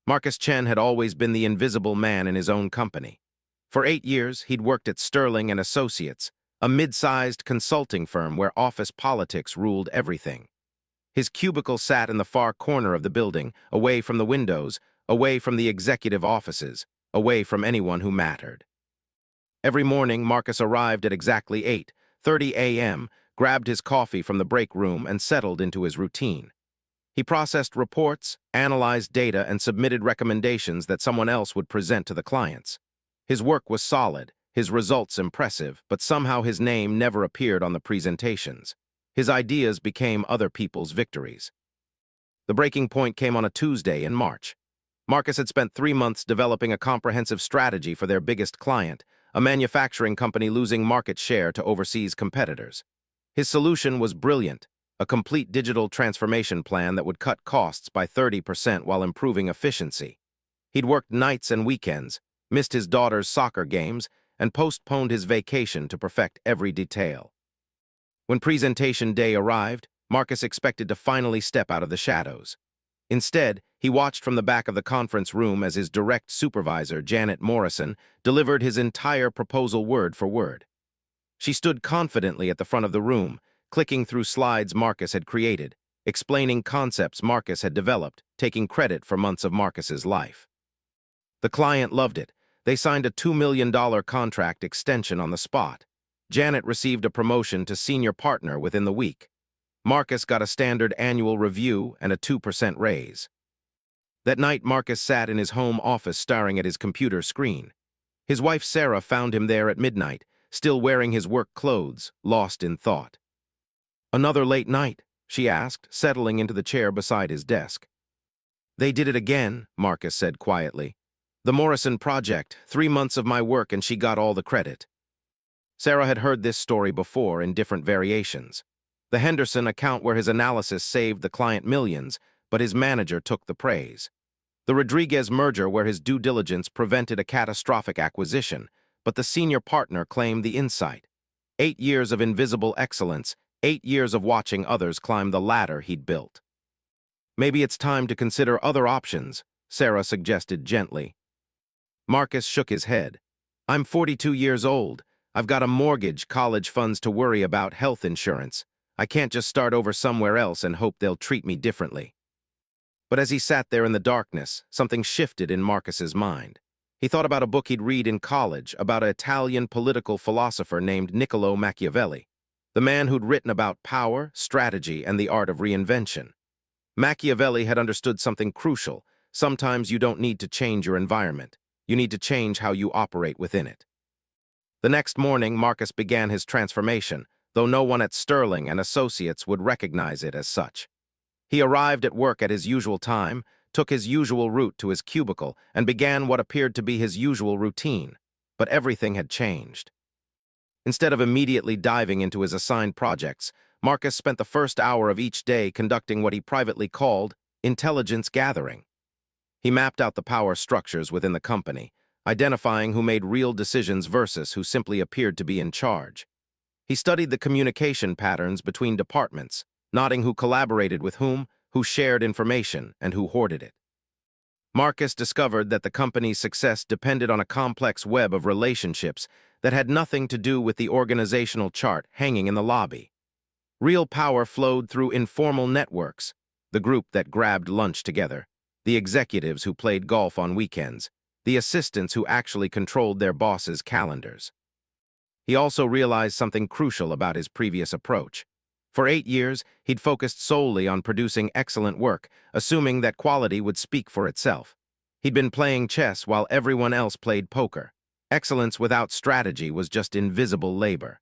Marcus Chen had always been the invisible man in his own company. For 8 years, he'd worked at Sterling and Associates, a mid-sized consulting firm where office politics ruled everything. His cubicle sat in the far corner of the building, away from the windows, away from the executive offices, away from anyone who mattered. Every morning, Marcus arrived at exactly 8:30 a.m., grabbed his coffee from the break room, and settled into his routine. He processed reports, analyzed data, and submitted recommendations that someone else would present to the clients. His work was solid, his results impressive, but somehow his name never appeared on the presentations. His ideas became other people's victories. The breaking point came on a Tuesday in March. Marcus had spent 3 months developing a comprehensive strategy for their biggest client, a manufacturing company losing market share to overseas competitors. His solution was brilliant, a complete digital transformation plan that would cut costs by 30% while improving efficiency. He'd worked nights and weekends, missed his daughter's soccer games, and postponed his vacation to perfect every detail. When presentation day arrived, Marcus expected to finally step out of the shadows. Instead, he watched from the back of the conference room as his direct supervisor, Janet Morrison, delivered his entire proposal word for word. She stood confidently at the front of the room, clicking through slides Marcus had created, explaining concepts Marcus had developed, taking credit for months of Marcus's life. The client loved it. They signed a $2 million contract extension on the spot. Janet received a promotion to senior partner within the week. Marcus got a standard annual review and a 2% raise. That night, Marcus sat in his home office staring at his computer screen. His wife Sarah found him there at midnight, still wearing his work clothes, lost in thought. "Another late night?" she asked, settling into the chair beside his desk. "They did it again," Marcus said quietly. "The Morrison project, 3 months of my work and she got all the credit." Sarah had heard this story before in different variations. The Henderson account where his analysis saved the client millions, but his manager took the praise. The Rodriguez merger where his due diligence prevented a catastrophic acquisition, but the senior partner claimed the insight. 8 years of invisible excellence, 8 years of watching others climb the ladder he'd built. "Maybe it's time to consider other options," Sarah suggested gently. Marcus shook his head. "I'm 42 years old. I've got a mortgage, college funds to worry about, health insurance. I can't just start over somewhere else and hope they'll treat me differently." But as he sat there in the darkness, something shifted in Marcus's mind. He thought about a book he'd read in college about an Italian political philosopher named Niccolo Machiavelli, the man who'd written about power, strategy, and the art of reinvention. Machiavelli had understood something crucial. Sometimes you don't need to change your environment. You need to change how you operate within it. The next morning, Marcus began his transformation, though no one at Sterling and Associates would recognize it as such. He arrived at work at his usual time, took his usual route to his cubicle, and began what appeared to be his usual routine. But everything had changed. Instead of immediately diving into his assigned projects, Marcus spent the first hour of each day conducting what he privately called intelligence gathering. He mapped out the power structures within the company, identifying who made real decisions versus who simply appeared to be in charge. He studied the communication patterns between departments, noting who collaborated with whom, who shared information, and who hoarded it. Marcus discovered that the company's success depended on a complex web of relationships that had nothing to do with the organizational chart hanging in the lobby. Real power flowed through informal networks, the group that grabbed lunch together, the executives who played golf on weekends, the assistants who actually controlled their bosses' calendars. He also realized something crucial about his previous approach. For 8 years, he'd focused solely on producing excellent work, assuming that quality would speak for itself. He'd been playing chess while everyone else played poker. Excellence without strategy was just invisible labor.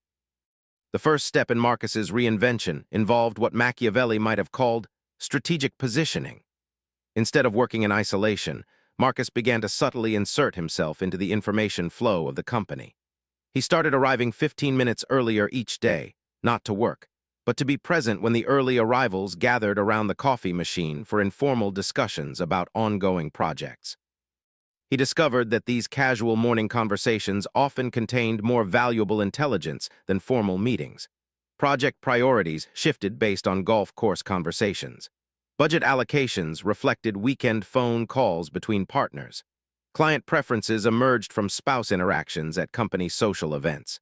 The first step in Marcus's reinvention involved what Machiavelli might have called strategic positioning. Instead of working in isolation, Marcus began to subtly insert himself into the information flow of the company. He started arriving 15 minutes earlier each day, not to work, but to be present when the early arrivals gathered around the coffee machine for informal discussions about ongoing projects. He discovered that these casual morning conversations often contained more valuable intelligence than formal meetings. Project priorities shifted based on golf course conversations. Budget allocations reflected weekend phone calls between partners. Client preferences emerged from spouse interactions at company social events.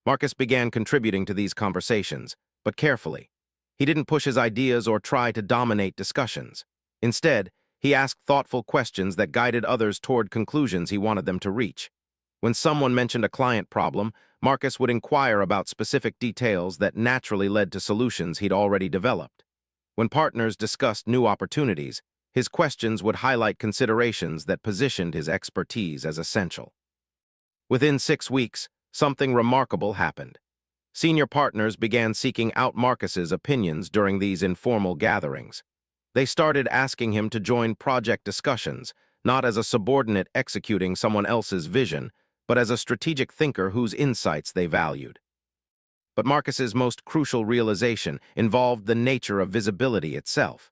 Marcus began contributing to these conversations, but carefully. He didn't push his ideas or try to dominate discussions. Instead, he asked thoughtful questions that guided others toward conclusions he wanted them to reach. When someone mentioned a client problem, Marcus would inquire about specific details that naturally led to solutions he'd already developed. When partners discussed new opportunities, his questions would highlight considerations that positioned his expertise as essential. Within 6 weeks, something remarkable happened. Senior partners began seeking out Marcus's opinions during these informal gatherings. They started asking him to join project discussions, not as a subordinate executing someone else's vision, but as a strategic thinker whose insights they valued. But Marcus's most crucial realization involved the nature of visibility itself.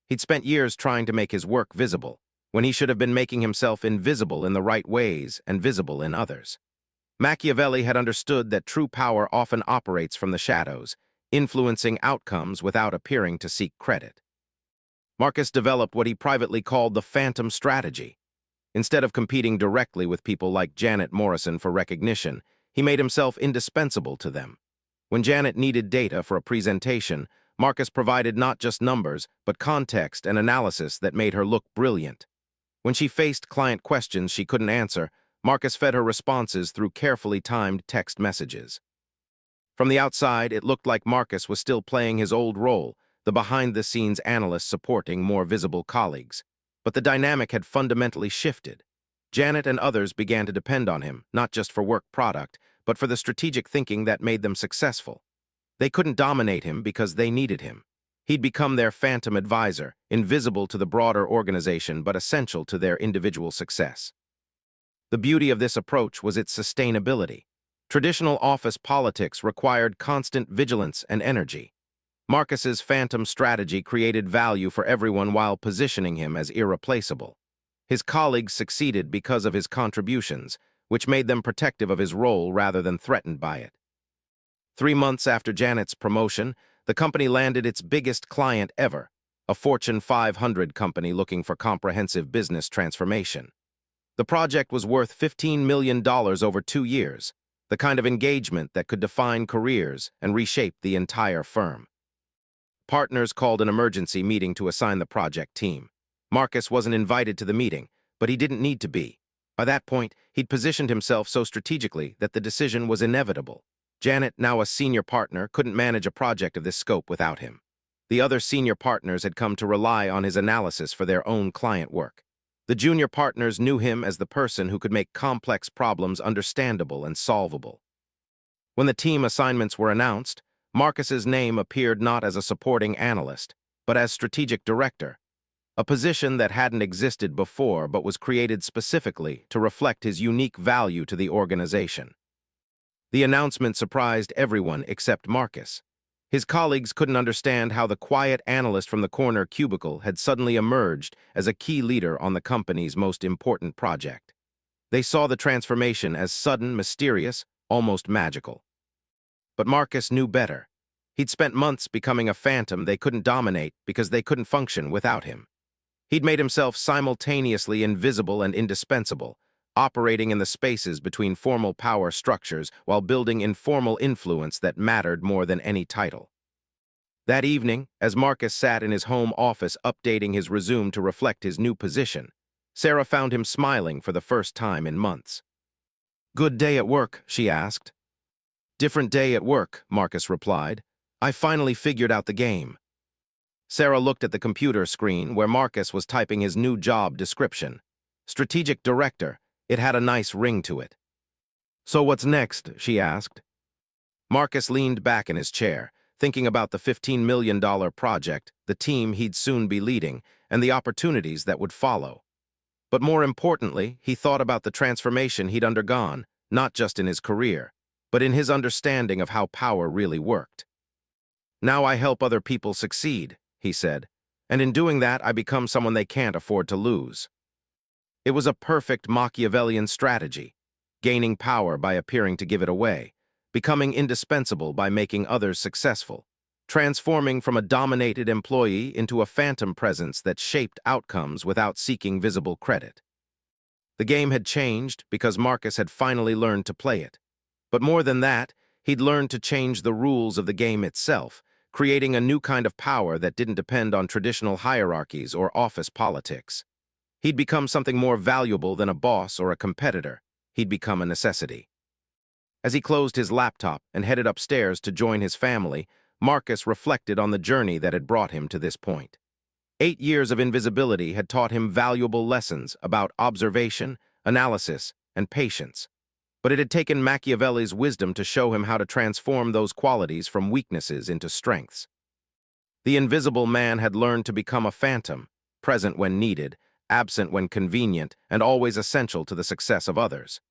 He'd spent years trying to make his work visible, when he should have been making himself invisible in the right ways and visible in others. Machiavelli had understood that true power often operates from the shadows, influencing outcomes without appearing to seek credit. Marcus developed what he privately called the phantom strategy. Instead of competing directly with people like Janet Morrison for recognition, he made himself indispensable to them. When Janet needed data for a presentation, Marcus provided not just numbers, but context and analysis that made her look brilliant. When she faced client questions she couldn't answer, Marcus fed her responses through carefully timed text messages. From the outside, it looked like Marcus was still playing his old role, the behind-the-scenes analyst supporting more visible colleagues. But the dynamic had fundamentally shifted. Janet and others began to depend on him, not just for work product, but for the strategic thinking that made them successful. They couldn't dominate him because they needed him. He'd become their phantom advisor, invisible to the broader organization but essential to their individual success. The beauty of this approach was its sustainability. Traditional office politics required constant vigilance and energy. Marcus's phantom strategy created value for everyone while positioning him as irreplaceable. His colleagues succeeded because of his contributions, which made them protective of his role rather than threatened by it. 3 months after Janet's promotion, the company landed its biggest client ever, a Fortune 500 company looking for comprehensive business transformation. The project was worth $15 million over 2 years, the kind of engagement that could define careers and reshape the entire firm. Partners called an emergency meeting to assign the project team. Marcus wasn't invited to the meeting, but he didn't need to be. By that point, he'd positioned himself so strategically that the decision was inevitable. Janet, now a senior partner, couldn't manage a project of this scope without him. The other senior partners had come to rely on his analysis for their own client work. The junior partners knew him as the person who could make complex problems understandable and solvable. When the team assignments were announced, Marcus's name appeared not as a supporting analyst, but as strategic director, a position that hadn't existed before but was created specifically to reflect his unique value to the organization. The announcement surprised everyone except Marcus. His colleagues couldn't understand how the quiet analyst from the corner cubicle had suddenly emerged as a key leader on the company's most important project. They saw the transformation as sudden, mysterious, almost magical. But Marcus knew better. He'd spent months becoming a phantom they couldn't dominate because they couldn't function without him. He'd made himself simultaneously invisible and indispensable, operating in the spaces between formal power structures while building informal influence that mattered more than any title. That evening, as Marcus sat in his home office updating his resume to reflect his new position, Sarah found him smiling for the first time in months. "Good day at work?" she asked. "Different day at work," Marcus replied. "I finally figured out the game." Sarah looked at the computer screen where Marcus was typing his new job description. Strategic Director. It had a nice ring to it. "So what's next?" she asked. Marcus leaned back in his chair, thinking about the $15 million project, the team he'd soon be leading, and the opportunities that would follow. But more importantly, he thought about the transformation he'd undergone, not just in his career, but in his understanding of how power really worked. "Now I help other people succeed," he said, "and in doing that I become someone they can't afford to lose." It was a perfect Machiavellian strategy, gaining power by appearing to give it away, becoming indispensable by making others successful. transforming from a dominated employee into a phantom presence that shaped outcomes without seeking visible credit. The game had changed because Marcus had finally learned to play it. But more than that, he'd learned to change the rules of the game itself, creating a new kind of power that didn't depend on traditional hierarchies or office politics. He'd become something more valuable than a boss or a competitor. He'd become a necessity. As he closed his laptop and headed upstairs to join his family, Marcus reflected on the journey that had brought him to this point. 8 years of invisibility had taught him valuable lessons about observation, analysis, and patience. But it had taken Machiavelli's wisdom to show him how to transform those qualities from weaknesses into strengths. The invisible man had learned to become a phantom, present when needed, absent when convenient, and always essential to the success of others.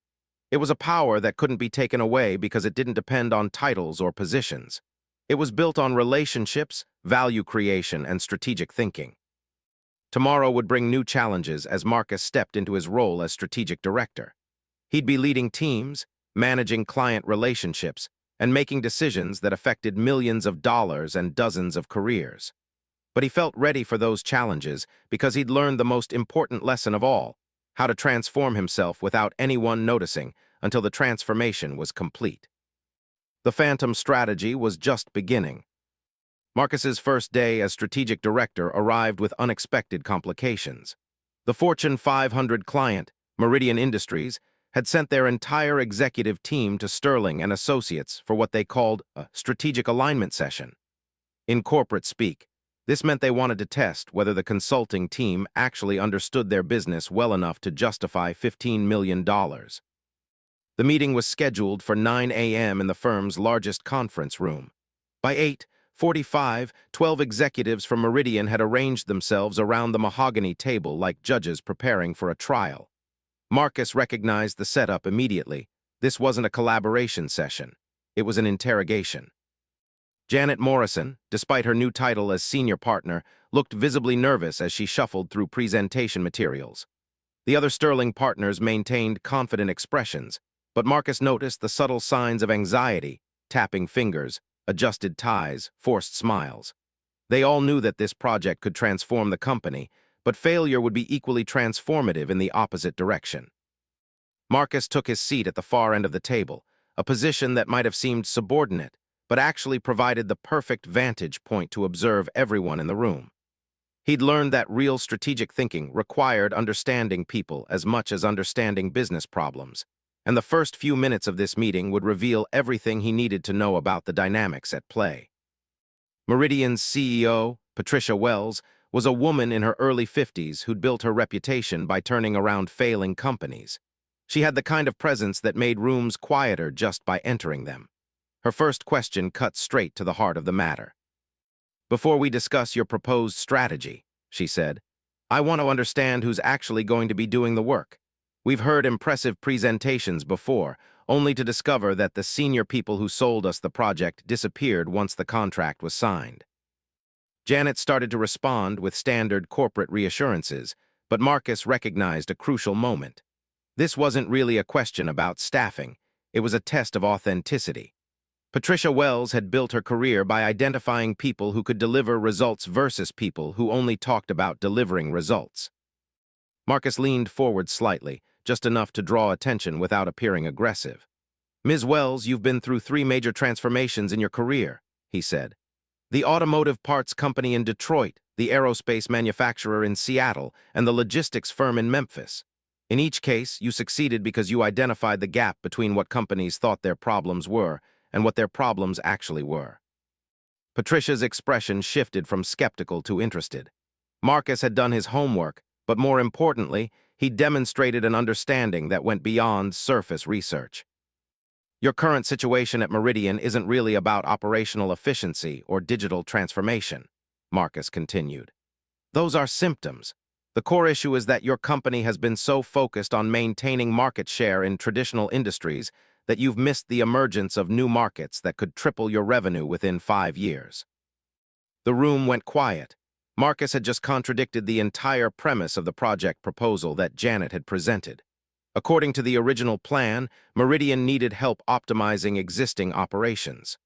It was a power that couldn't be taken away because it didn't depend on titles or positions. It was built on relationships, value creation, and strategic thinking. Tomorrow would bring new challenges as Marcus stepped into his role as strategic director. He'd be leading teams, managing client relationships, and making decisions that affected millions of dollars and dozens of careers. But he felt ready for those challenges because he'd learned the most important lesson of all, how to transform himself without anyone noticing until the transformation was complete. The Phantom strategy was just beginning. Marcus's first day as strategic director arrived with unexpected complications. The Fortune 500 client, Meridian Industries, had sent their entire executive team to Sterling and Associates for what they called a strategic alignment session. In corporate speak, this meant they wanted to test whether the consulting team actually understood their business well enough to justify $15 million. The meeting was scheduled for 9 a.m. in the firm's largest conference room. By 8:45, 12 executives from Meridian had arranged themselves around the mahogany table like judges preparing for a trial. Marcus recognized the setup immediately. This wasn't a collaboration session. It was an interrogation. Janet Morrison, despite her new title as senior partner, looked visibly nervous as she shuffled through presentation materials. The other Sterling partners maintained confident expressions, but Marcus noticed the subtle signs of anxiety, tapping fingers, adjusted ties, forced smiles. They all knew that this project could transform the company, but failure would be equally transformative in the opposite direction. Marcus took his seat at the far end of the table, a position that might have seemed subordinate, but actually provided the perfect vantage point to observe everyone in the room. He'd learned that real strategic thinking required understanding people as much as understanding business problems, and the first few minutes of this meeting would reveal everything he needed to know about the dynamics at play. Meridian's CEO, Patricia Wells, was a woman in her early 50s who'd built her reputation by turning around failing companies. She had the kind of presence that made rooms quieter just by entering them. Her first question cut straight to the heart of the matter. "Before we discuss your proposed strategy," she said, "I want to understand who's actually going to be doing the work. We've heard impressive presentations before, only to discover that the senior people who sold us the project disappeared once the contract was signed." Janet started to respond with standard corporate reassurances, but Marcus recognized a crucial moment. This wasn't really a question about staffing. It was a test of authenticity. Patricia Wells had built her career by identifying people who could deliver results versus people who only talked about delivering results. Marcus leaned forward slightly, just enough to draw attention without appearing aggressive. "Ms. Wells, you've been through 3 major transformations in your career," he said. "The automotive parts company in Detroit, the aerospace manufacturer in Seattle, and the logistics firm in Memphis. In each case, you succeeded because you identified the gap between what companies thought their problems were and what their problems actually were." Patricia's expression shifted from skeptical to interested. Marcus had done his homework, but more importantly, he demonstrated an understanding that went beyond surface research. "Your current situation at Meridian isn't really about operational efficiency or digital transformation," Marcus continued. "Those are symptoms. The core issue is that your company has been so focused on maintaining market share in traditional industries that you've missed the emergence of new markets that could triple your revenue within 5 years." The room went quiet. Marcus had just contradicted the entire premise of the project proposal that Janet had presented. According to the original plan, Meridian needed help optimizing existing operations.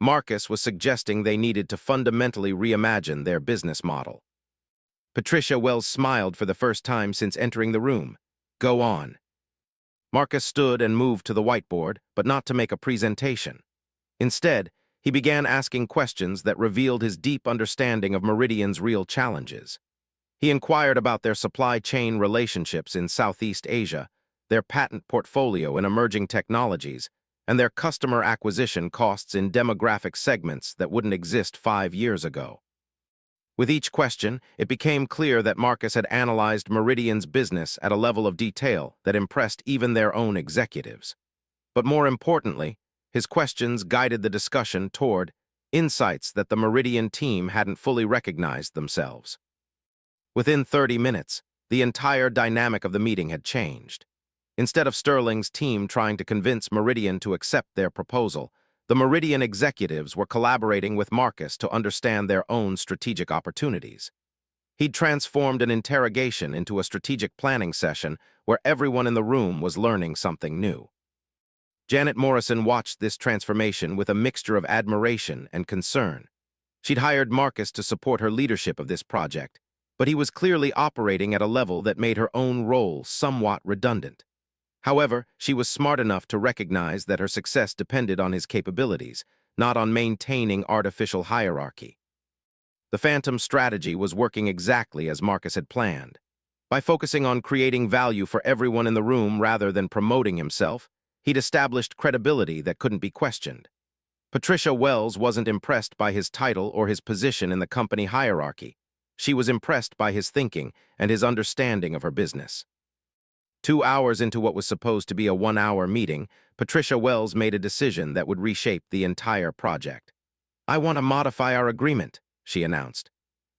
Marcus was suggesting they needed to fundamentally reimagine their business model. Patricia Wells smiled for the first time since entering the room. "Go on." Marcus stood and moved to the whiteboard, but not to make a presentation. Instead, he began asking questions that revealed his deep understanding of Meridian's real challenges. He inquired about their supply chain relationships in Southeast Asia, their patent portfolio in emerging technologies, and their customer acquisition costs in demographic segments that wouldn't exist 5 years ago. With each question, it became clear that Marcus had analyzed Meridian's business at a level of detail that impressed even their own executives. But more importantly, his questions guided the discussion toward insights that the Meridian team hadn't fully recognized themselves. Within 30 minutes, the entire dynamic of the meeting had changed. Instead of Sterling's team trying to convince Meridian to accept their proposal, the Meridian executives were collaborating with Marcus to understand their own strategic opportunities. He'd transformed an interrogation into a strategic planning session where everyone in the room was learning something new. Janet Morrison watched this transformation with a mixture of admiration and concern. She'd hired Marcus to support her leadership of this project, but he was clearly operating at a level that made her own role somewhat redundant. However, she was smart enough to recognize that her success depended on his capabilities, not on maintaining artificial hierarchy. The Phantom strategy was working exactly as Marcus had planned. By focusing on creating value for everyone in the room rather than promoting himself, he'd established credibility that couldn't be questioned. Patricia Wells wasn't impressed by his title or his position in the company hierarchy. She was impressed by his thinking and his understanding of her business. 2 hours into what was supposed to be a 1-hour meeting, Patricia Wells made a decision that would reshape the entire project. "I want to modify our agreement," she announced.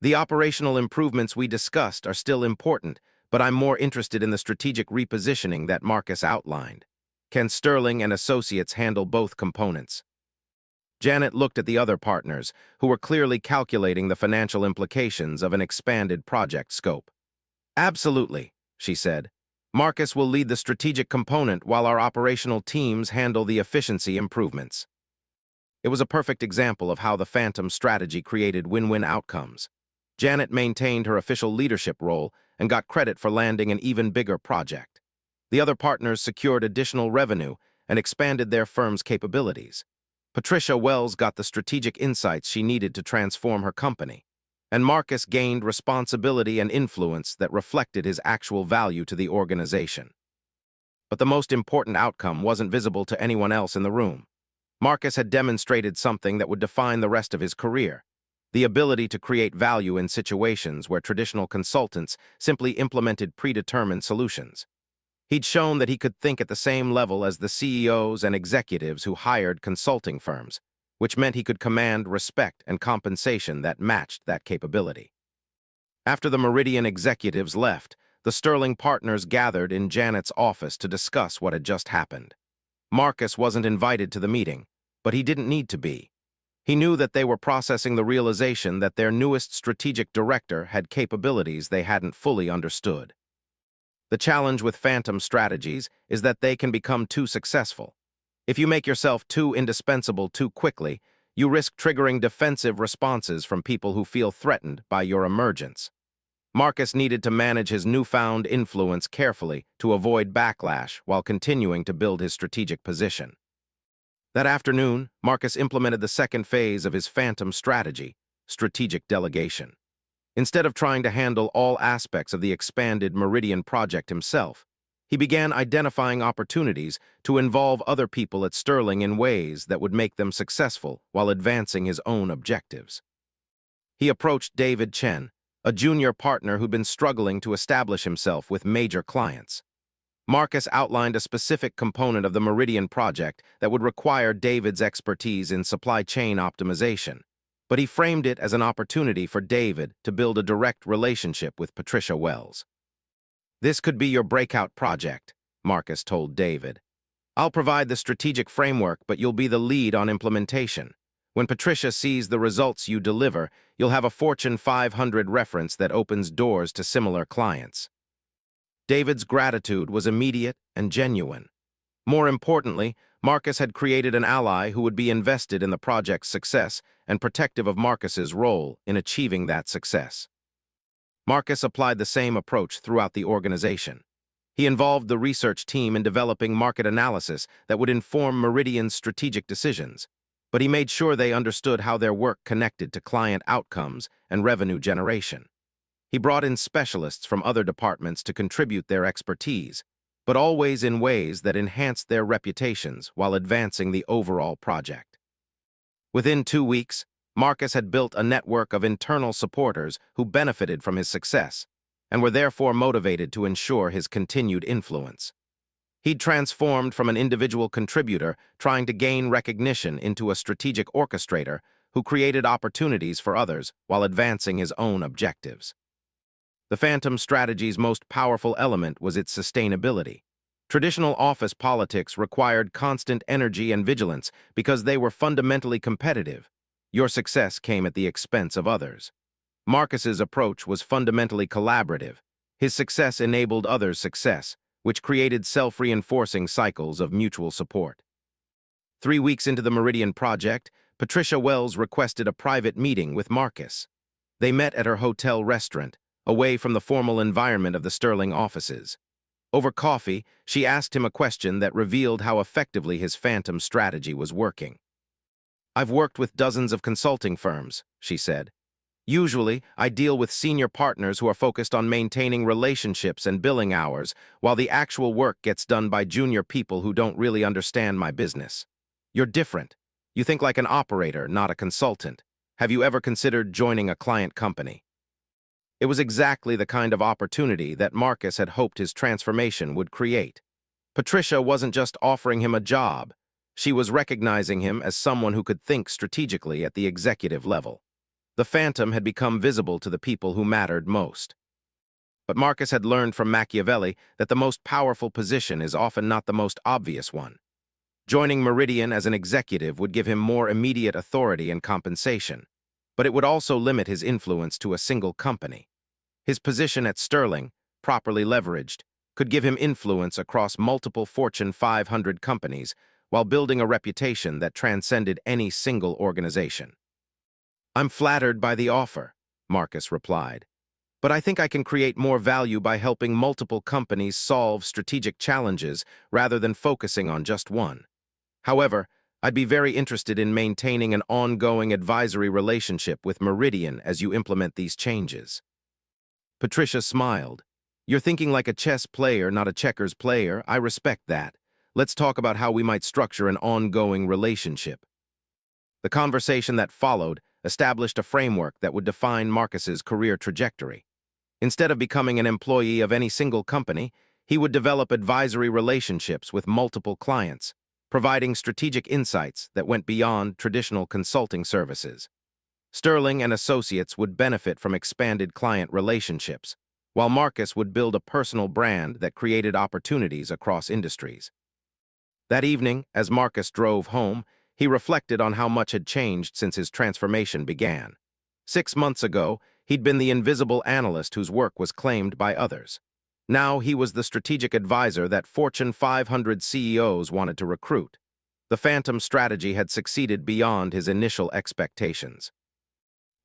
"The operational improvements we discussed are still important, but I'm more interested in the strategic repositioning that Marcus outlined. Can Sterling and Associates handle both components?" Janet looked at the other partners, who were clearly calculating the financial implications of an expanded project scope. "Absolutely," she said. "Marcus will lead the strategic component while our operational teams handle the efficiency improvements." It was a perfect example of how the Phantom strategy created win-win outcomes. Janet maintained her official leadership role and got credit for landing an even bigger project. The other partners secured additional revenue and expanded their firm's capabilities. Patricia Wells got the strategic insights she needed to transform her company, and Marcus gained responsibility and influence that reflected his actual value to the organization. But the most important outcome wasn't visible to anyone else in the room. Marcus had demonstrated something that would define the rest of his career: the ability to create value in situations where traditional consultants simply implemented predetermined solutions. He'd shown that he could think at the same level as the CEOs and executives who hired consulting firms, which meant he could command respect and compensation that matched that capability. After the Meridian executives left, the Sterling partners gathered in Janet's office to discuss what had just happened. Marcus wasn't invited to the meeting, but he didn't need to be. He knew that they were processing the realization that their newest strategic director had capabilities they hadn't fully understood. The challenge with Phantom strategies is that they can become too successful. If you make yourself too indispensable too quickly, you risk triggering defensive responses from people who feel threatened by your emergence. Marcus needed to manage his newfound influence carefully to avoid backlash while continuing to build his strategic position. That afternoon, Marcus implemented the second phase of his Phantom strategy, strategic delegation. Instead of trying to handle all aspects of the expanded Meridian project himself, he began identifying opportunities to involve other people at Sterling in ways that would make them successful while advancing his own objectives. He approached David Chen, a junior partner who'd been struggling to establish himself with major clients. Marcus outlined a specific component of the Meridian project that would require David's expertise in supply chain optimization, but he framed it as an opportunity for David to build a direct relationship with Patricia Wells. "This could be your breakout project," Marcus told David. "I'll provide the strategic framework, but you'll be the lead on implementation. When Patricia sees the results you deliver, you'll have a Fortune 500 reference that opens doors to similar clients." David's gratitude was immediate and genuine. More importantly, Marcus had created an ally who would be invested in the project's success and protective of Marcus's role in achieving that success. Marcus applied the same approach throughout the organization. He involved the research team in developing market analysis that would inform Meridian's strategic decisions, but he made sure they understood how their work connected to client outcomes and revenue generation. He brought in specialists from other departments to contribute their expertise, but always in ways that enhanced their reputations while advancing the overall project. Within 2 weeks, Marcus had built a network of internal supporters who benefited from his success and were therefore motivated to ensure his continued influence. He'd transformed from an individual contributor trying to gain recognition into a strategic orchestrator who created opportunities for others while advancing his own objectives. The Phantom strategy's most powerful element was its sustainability. Traditional office politics required constant energy and vigilance because they were fundamentally competitive. Your success came at the expense of others. Marcus's approach was fundamentally collaborative. His success enabled others' success, which created self-reinforcing cycles of mutual support. 3 weeks into the Meridian project, Patricia Wells requested a private meeting with Marcus. They met at her hotel restaurant, away from the formal environment of the Sterling offices. Over coffee, she asked him a question that revealed how effectively his Phantom strategy was working. "I've worked with dozens of consulting firms," she said. "Usually, I deal with senior partners who are focused on maintaining relationships and billing hours, while the actual work gets done by junior people who don't really understand my business. You're different. You think like an operator, not a consultant. Have you ever considered joining a client company?" It was exactly the kind of opportunity that Marcus had hoped his transformation would create. Patricia wasn't just offering him a job. She was recognizing him as someone who could think strategically at the executive level. The Phantom had become visible to the people who mattered most. But Marcus had learned from Machiavelli that the most powerful position is often not the most obvious one. Joining Meridian as an executive would give him more immediate authority and compensation, but it would also limit his influence to a single company. His position at Sterling, properly leveraged, could give him influence across multiple Fortune 500 companies while building a reputation that transcended any single organization. "I'm flattered by the offer," Marcus replied, "but I think I can create more value by helping multiple companies solve strategic challenges rather than focusing on just one. However, I'd be very interested in maintaining an ongoing advisory relationship with Meridian as you implement these changes." Patricia smiled. "You're thinking like a chess player, not a checkers player. I respect that. Let's talk about how we might structure an ongoing relationship." The conversation that followed established a framework that would define Marcus's career trajectory. Instead of becoming an employee of any single company, he would develop advisory relationships with multiple clients, providing strategic insights that went beyond traditional consulting services. Sterling and Associates would benefit from expanded client relationships, while Marcus would build a personal brand that created opportunities across industries. That evening, as Marcus drove home, he reflected on how much had changed since his transformation began. 6 months ago, he'd been the invisible analyst whose work was claimed by others. Now he was the strategic advisor that Fortune 500 CEOs wanted to recruit. The Phantom strategy had succeeded beyond his initial expectations.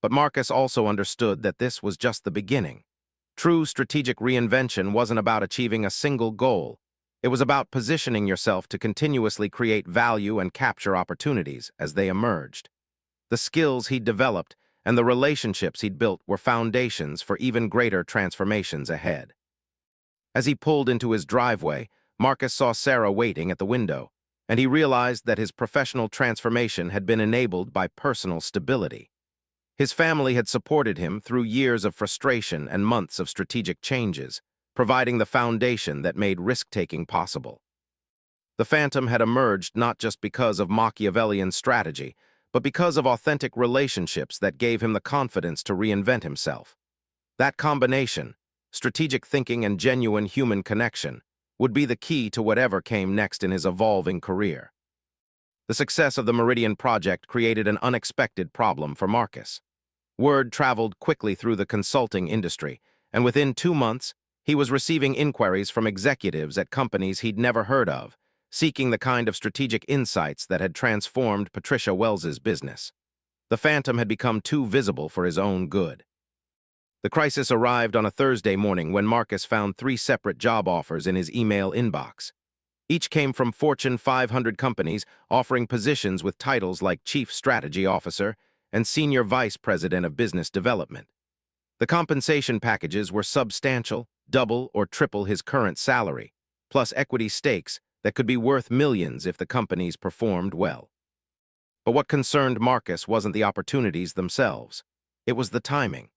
But Marcus also understood that this was just the beginning. True strategic reinvention wasn't about achieving a single goal. It was about positioning yourself to continuously create value and capture opportunities as they emerged. The skills he'd developed and the relationships he'd built were foundations for even greater transformations ahead. As he pulled into his driveway, Marcus saw Sarah waiting at the window, and he realized that his professional transformation had been enabled by personal stability. His family had supported him through years of frustration and months of strategic changes, providing the foundation that made risk-taking possible. The Phantom had emerged not just because of Machiavellian strategy, but because of authentic relationships that gave him the confidence to reinvent himself. That combination, strategic thinking and genuine human connection, would be the key to whatever came next in his evolving career. The success of the Meridian project created an unexpected problem for Marcus. Word traveled quickly through the consulting industry, and within 2 months, he was receiving inquiries from executives at companies he'd never heard of, seeking the kind of strategic insights that had transformed Patricia Wells's business. The phantom had become too visible for his own good. The crisis arrived on a Thursday morning when Marcus found 3 separate job offers in his email inbox. Each came from Fortune 500 companies offering positions with titles like Chief Strategy Officer and Senior Vice President of Business Development. The compensation packages were substantial, double or triple his current salary, plus equity stakes that could be worth millions if the companies performed well. But what concerned Marcus wasn't the opportunities themselves. It was the timing.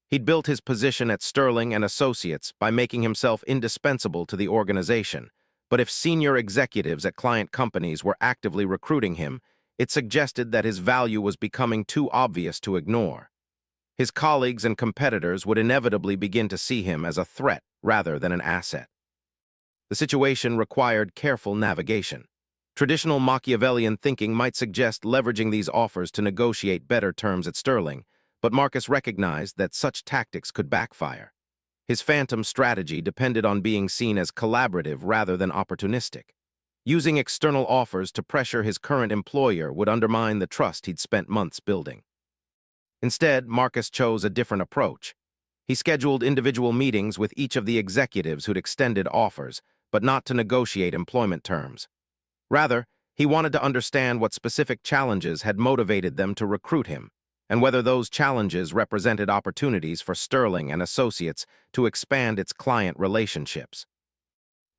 He'd built his position at Sterling and Associates by making himself indispensable to the organization, but if senior executives at client companies were actively recruiting him, it suggested that his value was becoming too obvious to ignore. His colleagues and competitors would inevitably begin to see him as a threat rather than an asset. The situation required careful navigation. Traditional Machiavellian thinking might suggest leveraging these offers to negotiate better terms at Sterling, but Marcus recognized that such tactics could backfire. His phantom strategy depended on being seen as collaborative rather than opportunistic. Using external offers to pressure his current employer would undermine the trust he'd spent months building. Instead, Marcus chose a different approach. He scheduled individual meetings with each of the executives who'd extended offers, but not to negotiate employment terms. Rather, he wanted to understand what specific challenges had motivated them to recruit him, and whether those challenges represented opportunities for Sterling and Associates to expand its client relationships.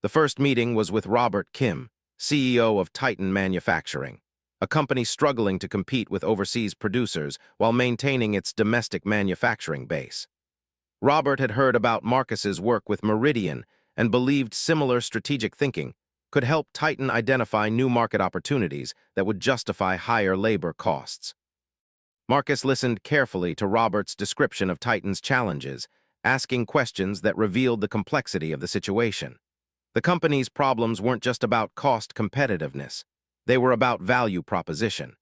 The first meeting was with Robert Kim, CEO of Titan Manufacturing, a company struggling to compete with overseas producers while maintaining its domestic manufacturing base. Robert had heard about Marcus's work with Meridian and believed similar strategic thinking could help Titan identify new market opportunities that would justify higher labor costs. Marcus listened carefully to Robert's description of Titan's challenges, asking questions that revealed the complexity of the situation. The company's problems weren't just about cost competitiveness. They were about value proposition.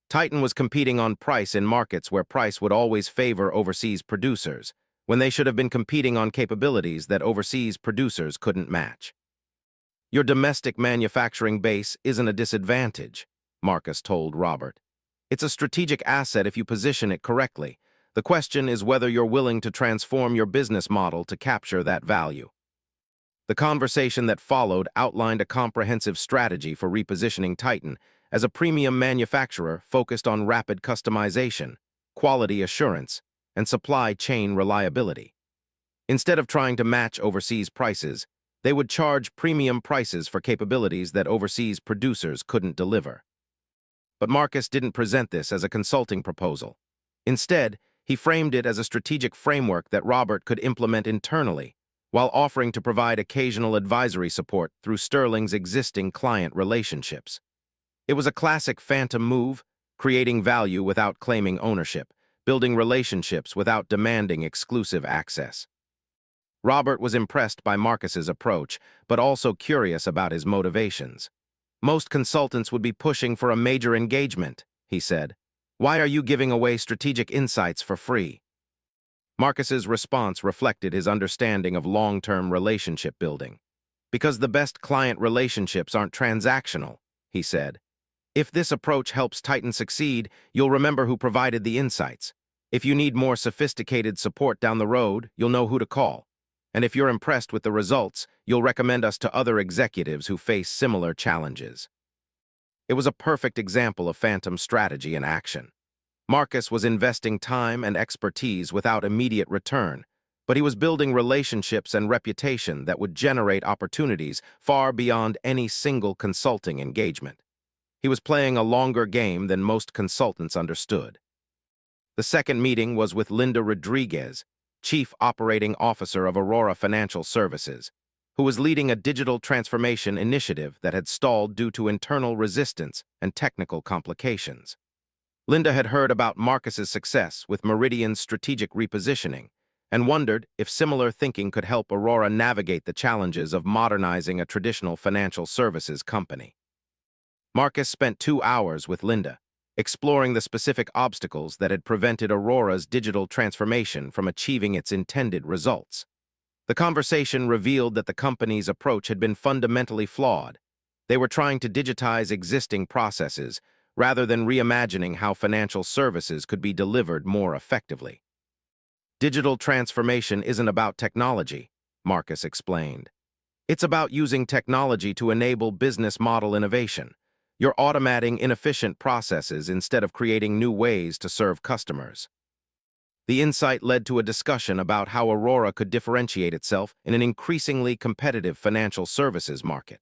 Titan was competing on price in markets where price would always favor overseas producers, when they should have been competing on capabilities that overseas producers couldn't match. Your domestic manufacturing base isn't a disadvantage, Marcus told Robert. It's a strategic asset if you position it correctly. The question is whether you're willing to transform your business model to capture that value. The conversation that followed outlined a comprehensive strategy for repositioning Titan as a premium manufacturer focused on rapid customization, quality assurance, and supply chain reliability. Instead of trying to match overseas prices, they would charge premium prices for capabilities that overseas producers couldn't deliver. But Marcus didn't present this as a consulting proposal. Instead, he framed it as a strategic framework that Robert could implement internally, while offering to provide occasional advisory support through Sterling's existing client relationships. It was a classic phantom move, creating value without claiming ownership, building relationships without demanding exclusive access. Robert was impressed by Marcus's approach, but also curious about his motivations. Most consultants would be pushing for a major engagement, he said. Why are you giving away strategic insights for free? Marcus's response reflected his understanding of long-term relationship building. Because the best client relationships aren't transactional, he said. If this approach helps Titan succeed, you'll remember who provided the insights. If you need more sophisticated support down the road, you'll know who to call. And if you're impressed with the results, you'll recommend us to other executives who face similar challenges. It was a perfect example of phantom strategy in action. Marcus was investing time and expertise without immediate return, but he was building relationships and reputation that would generate opportunities far beyond any single consulting engagement. He was playing a longer game than most consultants understood. The second meeting was with Linda Rodriguez, Chief Operating Officer of Aurora Financial Services, who was leading a digital transformation initiative that had stalled due to internal resistance and technical complications. Linda had heard about Marcus's success with Meridian's strategic repositioning and wondered if similar thinking could help Aurora navigate the challenges of modernizing a traditional financial services company. Marcus spent 2 hours with Linda, exploring the specific obstacles that had prevented Aurora's digital transformation from achieving its intended results. The conversation revealed that the company's approach had been fundamentally flawed. They were trying to digitize existing processes rather than reimagining how financial services could be delivered more effectively. Digital transformation isn't about technology, Marcus explained. It's about using technology to enable business model innovation. You're automating inefficient processes instead of creating new ways to serve customers. The insight led to a discussion about how Aurora could differentiate itself in an increasingly competitive financial services market.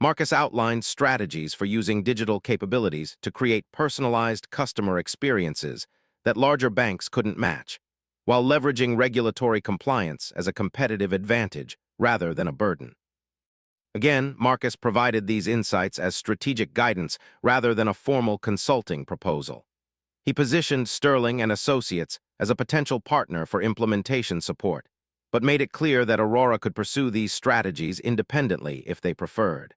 Marcus outlined strategies for using digital capabilities to create personalized customer experiences that larger banks couldn't match, while leveraging regulatory compliance as a competitive advantage rather than a burden. Again, Marcus provided these insights as strategic guidance rather than a formal consulting proposal. He positioned Sterling and Associates as a potential partner for implementation support, but made it clear that Aurora could pursue these strategies independently if they preferred.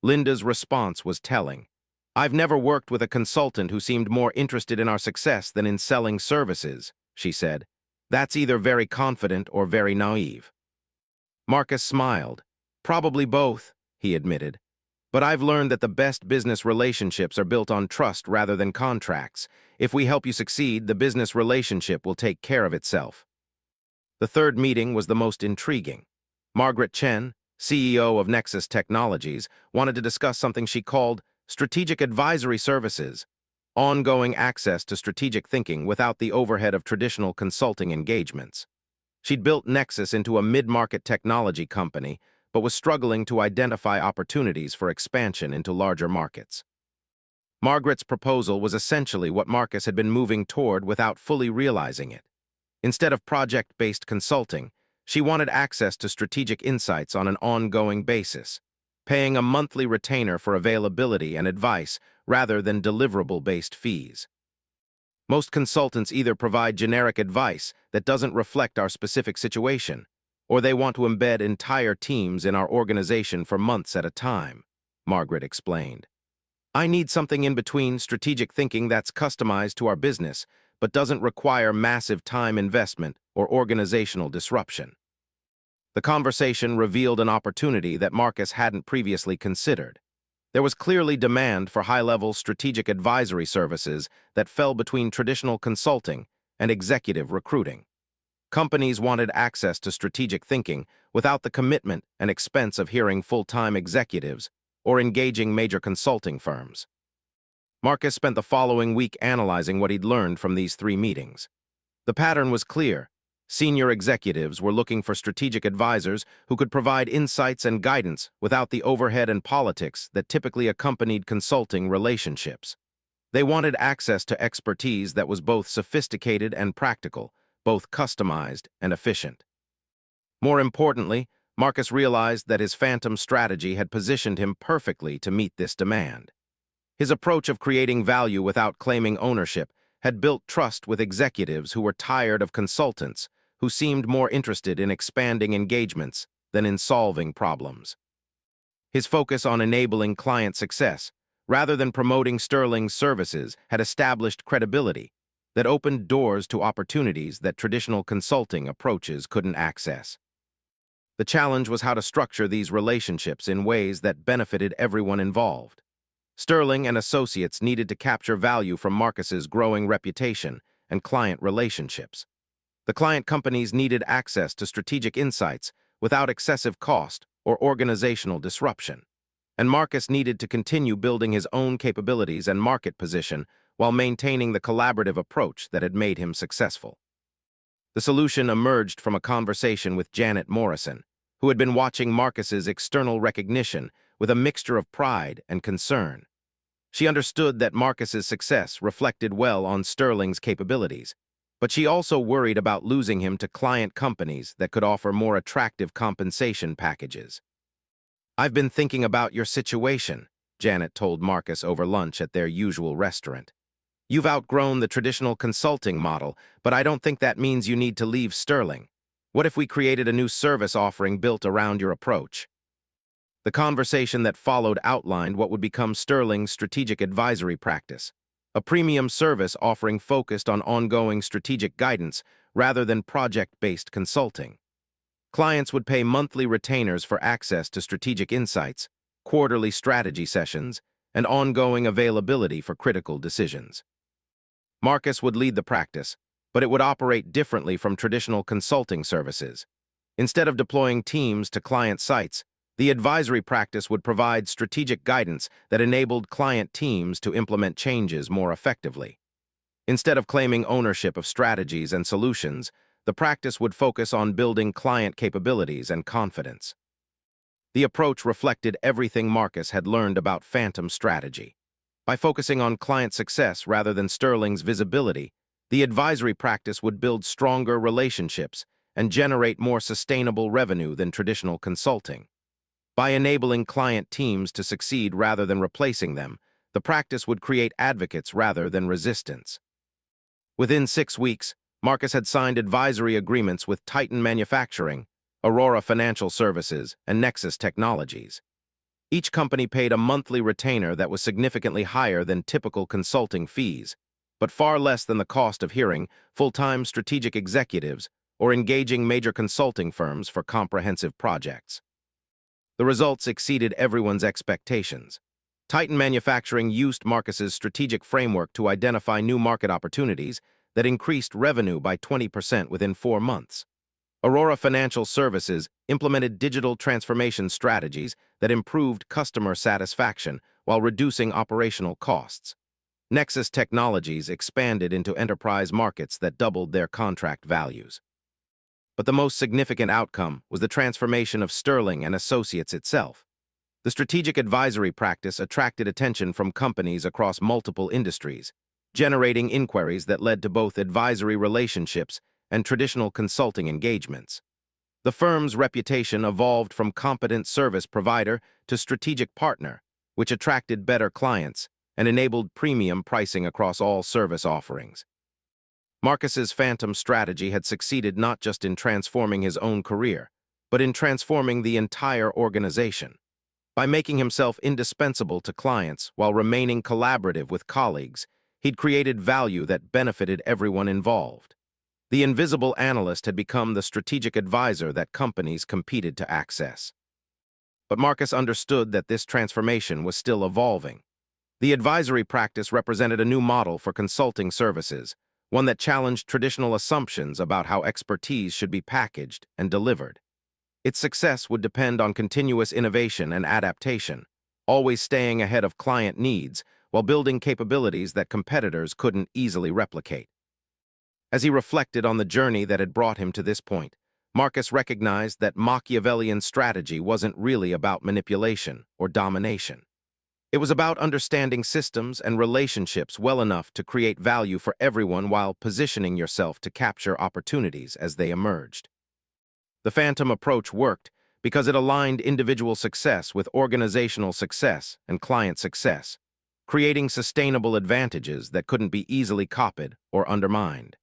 Linda's response was telling. "I've never worked with a consultant who seemed more interested in our success than in selling services," she said. "That's either very confident or very naive." Marcus smiled. "Probably both," he admitted. "But I've learned that the best business relationships are built on trust rather than contracts. If we help you succeed, the business relationship will take care of itself." The third meeting was the most intriguing. Margaret Chen, CEO of Nexus Technologies, wanted to discuss something she called strategic advisory services, ongoing access to strategic thinking without the overhead of traditional consulting engagements. She'd built Nexus into a mid-market technology company, but was struggling to identify opportunities for expansion into larger markets. Margaret's proposal was essentially what Marcus had been moving toward without fully realizing it. Instead of project-based consulting, she wanted access to strategic insights on an ongoing basis, paying a monthly retainer for availability and advice rather than deliverable-based fees. Most consultants either provide generic advice that doesn't reflect our specific situation, or they want to embed entire teams in our organization for months at a time, Margaret explained. "I need something in between strategic thinking that's customized to our business, but doesn't require massive time investment or organizational disruption." The conversation revealed an opportunity that Marcus hadn't previously considered. There was clearly demand for high-level strategic advisory services that fell between traditional consulting and executive recruiting. Companies wanted access to strategic thinking without the commitment and expense of hearing full-time executives or engaging major consulting firms. Marcus spent the following week analyzing what he'd learned from these 3 meetings. The pattern was clear. Senior executives were looking for strategic advisors who could provide insights and guidance without the overhead and politics that typically accompanied consulting relationships. They wanted access to expertise that was both sophisticated and practical, both customized and efficient. More importantly, Marcus realized that his phantom strategy had positioned him perfectly to meet this demand. His approach of creating value without claiming ownership had built trust with executives who were tired of consultants, who seemed more interested in expanding engagements than in solving problems. His focus on enabling client success, rather than promoting Sterling's services, had established credibility that opened doors to opportunities that traditional consulting approaches couldn't access. The challenge was how to structure these relationships in ways that benefited everyone involved. Sterling and Associates needed to capture value from Marcus's growing reputation and client relationships. The client companies needed access to strategic insights without excessive cost or organizational disruption. And Marcus needed to continue building his own capabilities and market position while maintaining the collaborative approach that had made him successful. The solution emerged from a conversation with Janet Morrison, who had been watching Marcus's external recognition with a mixture of pride and concern. She understood that Marcus's success reflected well on Sterling's capabilities, but she also worried about losing him to client companies that could offer more attractive compensation packages. "I've been thinking about your situation," Janet told Marcus over lunch at their usual restaurant. "You've outgrown the traditional consulting model, but I don't think that means you need to leave Sterling. What if we created a new service offering built around your approach?" The conversation that followed outlined what would become Sterling's strategic advisory practice, a premium service offering focused on ongoing strategic guidance rather than project-based consulting. Clients would pay monthly retainers for access to strategic insights, quarterly strategy sessions, and ongoing availability for critical decisions. Marcus would lead the practice, but it would operate differently from traditional consulting services. Instead of deploying teams to client sites, the advisory practice would provide strategic guidance that enabled client teams to implement changes more effectively. Instead of claiming ownership of strategies and solutions, the practice would focus on building client capabilities and confidence. The approach reflected everything Marcus had learned about Phantom strategy. By focusing on client success rather than Sterling's visibility, the advisory practice would build stronger relationships and generate more sustainable revenue than traditional consulting. By enabling client teams to succeed rather than replacing them, the practice would create advocates rather than resistance. Within 6 weeks, Marcus had signed advisory agreements with Titan Manufacturing, Aurora Financial Services, and Nexus Technologies. Each company paid a monthly retainer that was significantly higher than typical consulting fees, but far less than the cost of hiring full-time strategic executives or engaging major consulting firms for comprehensive projects. The results exceeded everyone's expectations. Titan Manufacturing used Marcus's strategic framework to identify new market opportunities that increased revenue by 20% within 4 months. Aurora Financial Services implemented digital transformation strategies that improved customer satisfaction while reducing operational costs. Nexus Technologies expanded into enterprise markets that doubled their contract values. But the most significant outcome was the transformation of Sterling and Associates itself. The strategic advisory practice attracted attention from companies across multiple industries, generating inquiries that led to both advisory relationships and traditional consulting engagements. The firm's reputation evolved from competent service provider to strategic partner, which attracted better clients and enabled premium pricing across all service offerings. Marcus's Phantom strategy had succeeded not just in transforming his own career, but in transforming the entire organization. By making himself indispensable to clients while remaining collaborative with colleagues, he'd created value that benefited everyone involved. The invisible analyst had become the strategic advisor that companies competed to access. But Marcus understood that this transformation was still evolving. The advisory practice represented a new model for consulting services, one that challenged traditional assumptions about how expertise should be packaged and delivered. Its success would depend on continuous innovation and adaptation, always staying ahead of client needs while building capabilities that competitors couldn't easily replicate. As he reflected on the journey that had brought him to this point, Marcus recognized that Machiavellian strategy wasn't really about manipulation or domination. It was about understanding systems and relationships well enough to create value for everyone while positioning yourself to capture opportunities as they emerged. The Phantom approach worked because it aligned individual success with organizational success and client success, creating sustainable advantages that couldn't be easily copied or undermined.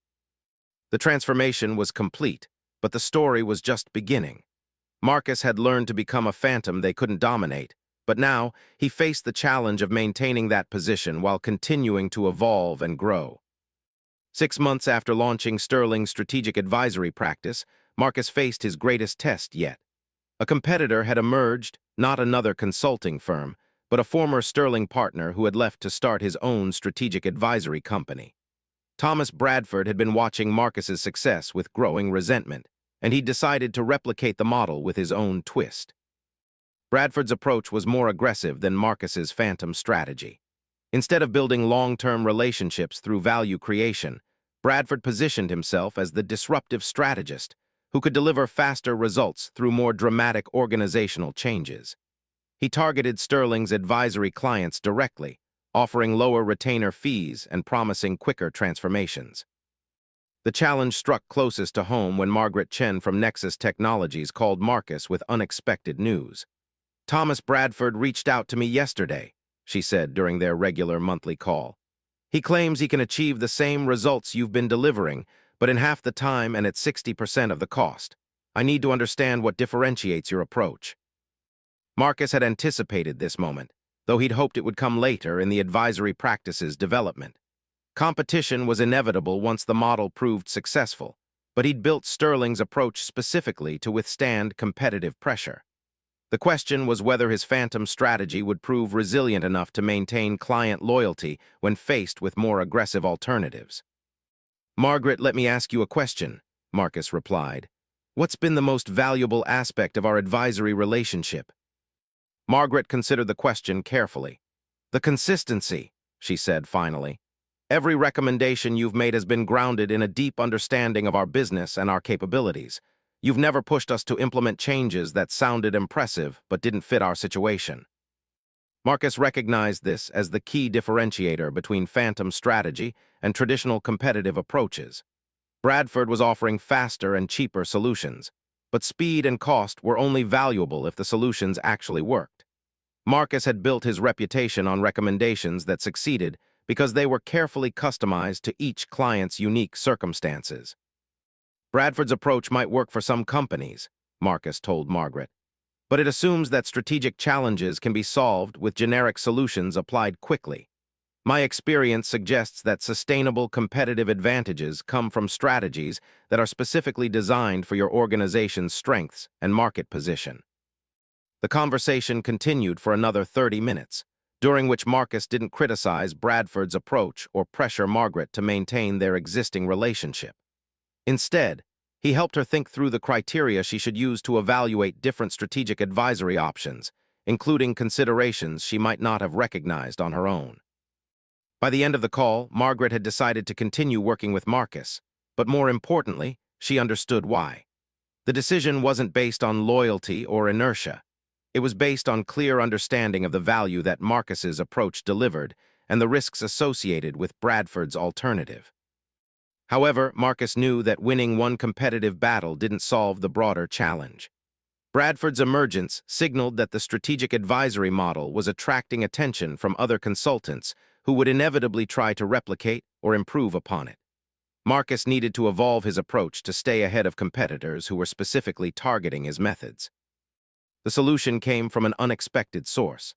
The transformation was complete, but the story was just beginning. Marcus had learned to become a Phantom they couldn't dominate, but now he faced the challenge of maintaining that position while continuing to evolve and grow. 6 months after launching Sterling's strategic advisory practice, Marcus faced his greatest test yet. A competitor had emerged, not another consulting firm, but a former Sterling partner who had left to start his own strategic advisory company. Thomas Bradford had been watching Marcus's success with growing resentment, and he decided to replicate the model with his own twist. Bradford's approach was more aggressive than Marcus's Phantom strategy. Instead of building long-term relationships through value creation, Bradford positioned himself as the disruptive strategist who could deliver faster results through more dramatic organizational changes. He targeted Sterling's advisory clients directly, offering lower retainer fees and promising quicker transformations. The challenge struck closest to home when Margaret Chen from Nexus Technologies called Marcus with unexpected news. "Thomas Bradford reached out to me yesterday," she said during their regular monthly call. "He claims he can achieve the same results you've been delivering, but in half the time and at 60% of the cost. I need to understand what differentiates your approach." Marcus had anticipated this moment, though he'd hoped it would come later in the advisory practice's development. Competition was inevitable once the model proved successful, but he'd built Sterling's approach specifically to withstand competitive pressure. The question was whether his phantom strategy would prove resilient enough to maintain client loyalty when faced with more aggressive alternatives. "Margaret, let me ask you a question," Marcus replied. "What's been the most valuable aspect of our advisory relationship?" Margaret considered the question carefully. "The consistency," she said finally. "Every recommendation you've made has been grounded in a deep understanding of our business and our capabilities. You've never pushed us to implement changes that sounded impressive but didn't fit our situation." Marcus recognized this as the key differentiator between phantom strategy and traditional competitive approaches. Bradford was offering faster and cheaper solutions, but speed and cost were only valuable if the solutions actually worked. Marcus had built his reputation on recommendations that succeeded because they were carefully customized to each client's unique circumstances. "Bradford's approach might work for some companies," Marcus told Margaret, "but it assumes that strategic challenges can be solved with generic solutions applied quickly. My experience suggests that sustainable competitive advantages come from strategies that are specifically designed for your organization's strengths and market position." The conversation continued for another 30 minutes, during which Marcus didn't criticize Bradford's approach or pressure Margaret to maintain their existing relationship. Instead, he helped her think through the criteria she should use to evaluate different strategic advisory options, including considerations she might not have recognized on her own. By the end of the call, Margaret had decided to continue working with Marcus, but more importantly, she understood why. The decision wasn't based on loyalty or inertia. It was based on clear understanding of the value that Marcus's approach delivered and the risks associated with Bradford's alternative. However, Marcus knew that winning one competitive battle didn't solve the broader challenge. Bradford's emergence signaled that the strategic advisory model was attracting attention from other consultants who would inevitably try to replicate or improve upon it. Marcus needed to evolve his approach to stay ahead of competitors who were specifically targeting his methods. The solution came from an unexpected source.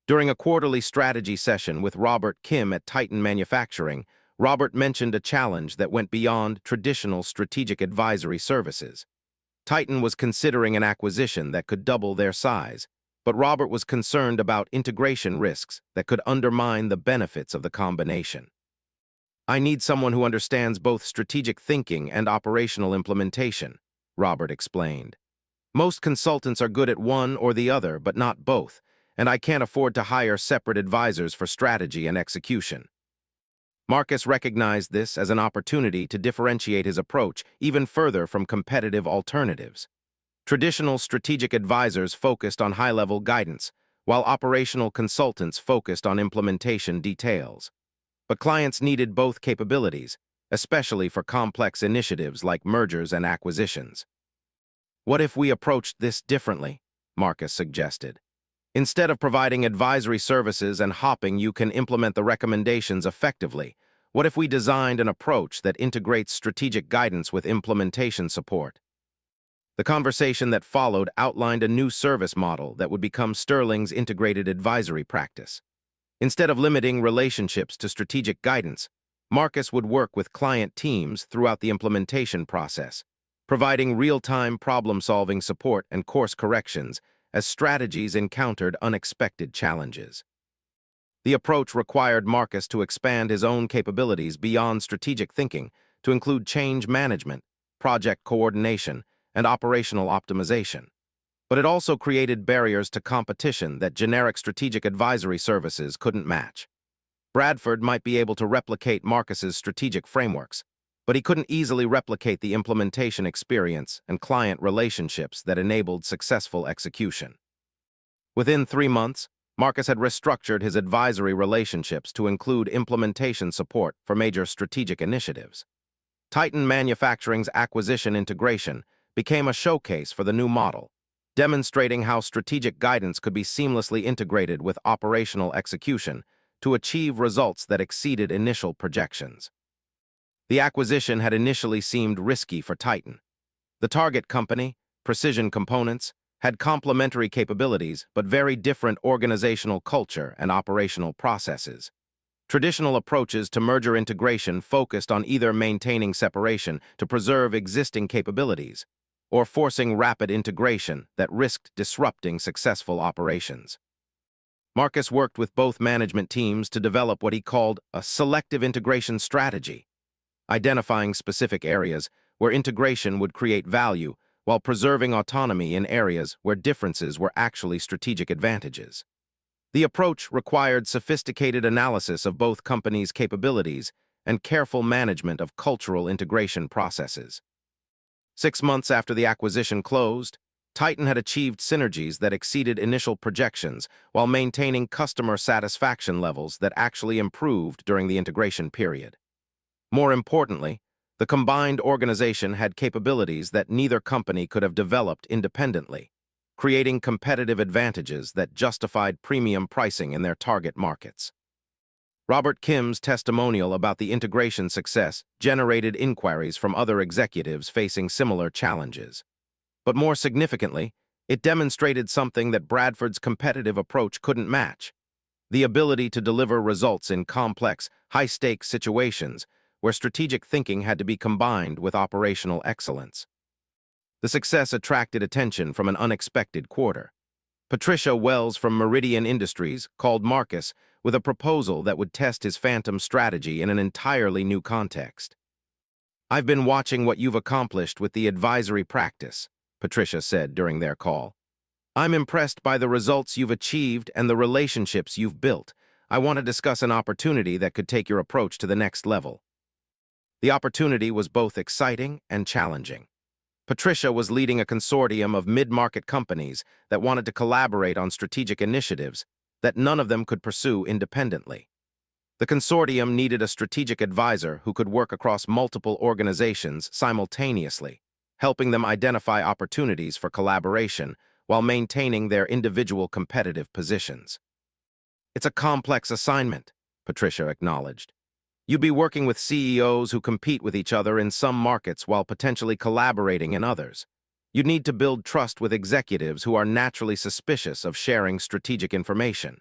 During a quarterly strategy session with Robert Kim at Titan Manufacturing, Robert mentioned a challenge that went beyond traditional strategic advisory services. Titan was considering an acquisition that could double their size, but Robert was concerned about integration risks that could undermine the benefits of the combination. "I need someone who understands both strategic thinking and operational implementation," Robert explained. "Most consultants are good at one or the other, but not both, and I can't afford to hire separate advisors for strategy and execution." Marcus recognized this as an opportunity to differentiate his approach even further from competitive alternatives. Traditional strategic advisors focused on high-level guidance, while operational consultants focused on implementation details. But clients needed both capabilities, especially for complex initiatives like mergers and acquisitions. "What if we approached this differently?" Marcus suggested. "Instead of providing advisory services and hoping you can implement the recommendations effectively, what if we designed an approach that integrates strategic guidance with implementation support?" The conversation that followed outlined a new service model that would become Sterling's integrated advisory practice. Instead of limiting relationships to strategic guidance, Marcus would work with client teams throughout the implementation process, providing real-time problem-solving support and course corrections as strategies encountered unexpected challenges. The approach required Marcus to expand his own capabilities beyond strategic thinking to include change management, project coordination, and operational optimization. But it also created barriers to competition that generic strategic advisory services couldn't match. Bradford might be able to replicate Marcus's strategic frameworks, but he couldn't easily replicate the implementation experience and client relationships that enabled successful execution. Within 3 months, Marcus had restructured his advisory relationships to include implementation support for major strategic initiatives. Titan Manufacturing's acquisition integration became a showcase for the new model, demonstrating how strategic guidance could be seamlessly integrated with operational execution to achieve results that exceeded initial projections. The acquisition had initially seemed risky for Titan. The target company, Precision Components, had complementary capabilities but very different organizational culture and operational processes. Traditional approaches to merger integration focused on either maintaining separation to preserve existing capabilities, or forcing rapid integration that risked disrupting successful operations. Marcus worked with both management teams to develop what he called a selective integration strategy, identifying specific areas where integration would create value while preserving autonomy in areas where differences were actually strategic advantages. The approach required sophisticated analysis of both companies' capabilities and careful management of cultural integration processes. 6 months after the acquisition closed, Titan had achieved synergies that exceeded initial projections while maintaining customer satisfaction levels that actually improved during the integration period. More importantly, the combined organization had capabilities that neither company could have developed independently, creating competitive advantages that justified premium pricing in their target markets. Robert Kim's testimonial about the integration success generated inquiries from other executives facing similar challenges. But more significantly, it demonstrated something that Bradford's competitive approach couldn't match: the ability to deliver results in complex, high-stakes situations where strategic thinking had to be combined with operational excellence. The success attracted attention from an unexpected quarter. Patricia Wells from Meridian Industries called Marcus with a proposal that would test his phantom strategy in an entirely new context. "I've been watching what you've accomplished with the advisory practice," Patricia said during their call. "I'm impressed by the results you've achieved and the relationships you've built. I want to discuss an opportunity that could take your approach to the next level." The opportunity was both exciting and challenging. Patricia was leading a consortium of mid-market companies that wanted to collaborate on strategic initiatives that none of them could pursue independently. The consortium needed a strategic advisor who could work across multiple organizations simultaneously, helping them identify opportunities for collaboration while maintaining their individual competitive positions. "It's a complex assignment," Patricia acknowledged. "You'd be working with CEOs who compete with each other in some markets while potentially collaborating in others. You'd need to build trust with executives who are naturally suspicious of sharing strategic information.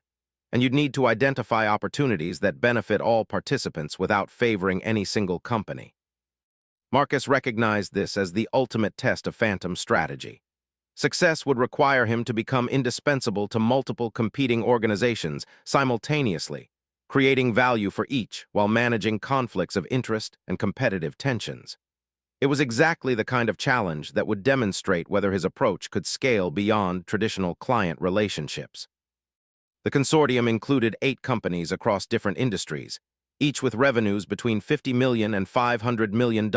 And you'd need to identify opportunities that benefit all participants without favoring any single company." Marcus recognized this as the ultimate test of phantom strategy. Success would require him to become indispensable to multiple competing organizations simultaneously, creating value for each while managing conflicts of interest and competitive tensions. It was exactly the kind of challenge that would demonstrate whether his approach could scale beyond traditional client relationships. The consortium included 8 companies across different industries, each with revenues between $50 million and $500 million.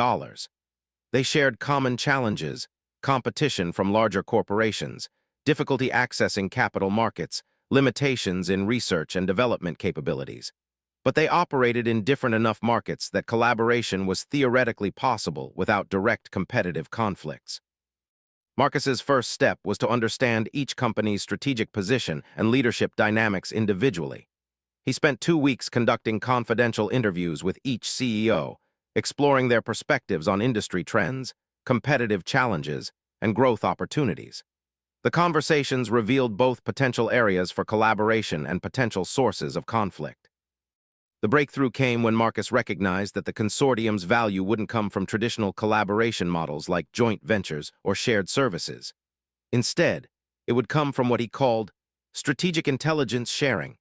They shared common challenges: competition from larger corporations, difficulty accessing capital markets, limitations in research and development capabilities. But they operated in different enough markets that collaboration was theoretically possible without direct competitive conflicts. Marcus's first step was to understand each company's strategic position and leadership dynamics individually. He spent 2 weeks conducting confidential interviews with each CEO, exploring their perspectives on industry trends, competitive challenges, and growth opportunities. The conversations revealed both potential areas for collaboration and potential sources of conflict. The breakthrough came when Marcus recognized that the consortium's value wouldn't come from traditional collaboration models like joint ventures or shared services. Instead, it would come from what he called strategic intelligence sharing,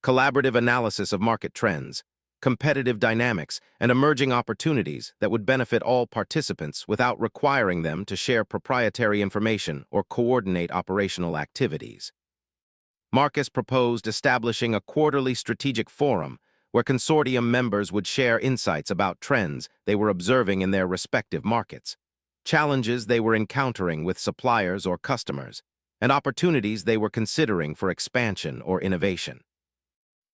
collaborative analysis of market trends, competitive dynamics, and emerging opportunities that would benefit all participants without requiring them to share proprietary information or coordinate operational activities. Marcus proposed establishing a quarterly strategic forum where consortium members would share insights about trends they were observing in their respective markets, challenges they were encountering with suppliers or customers, and opportunities they were considering for expansion or innovation.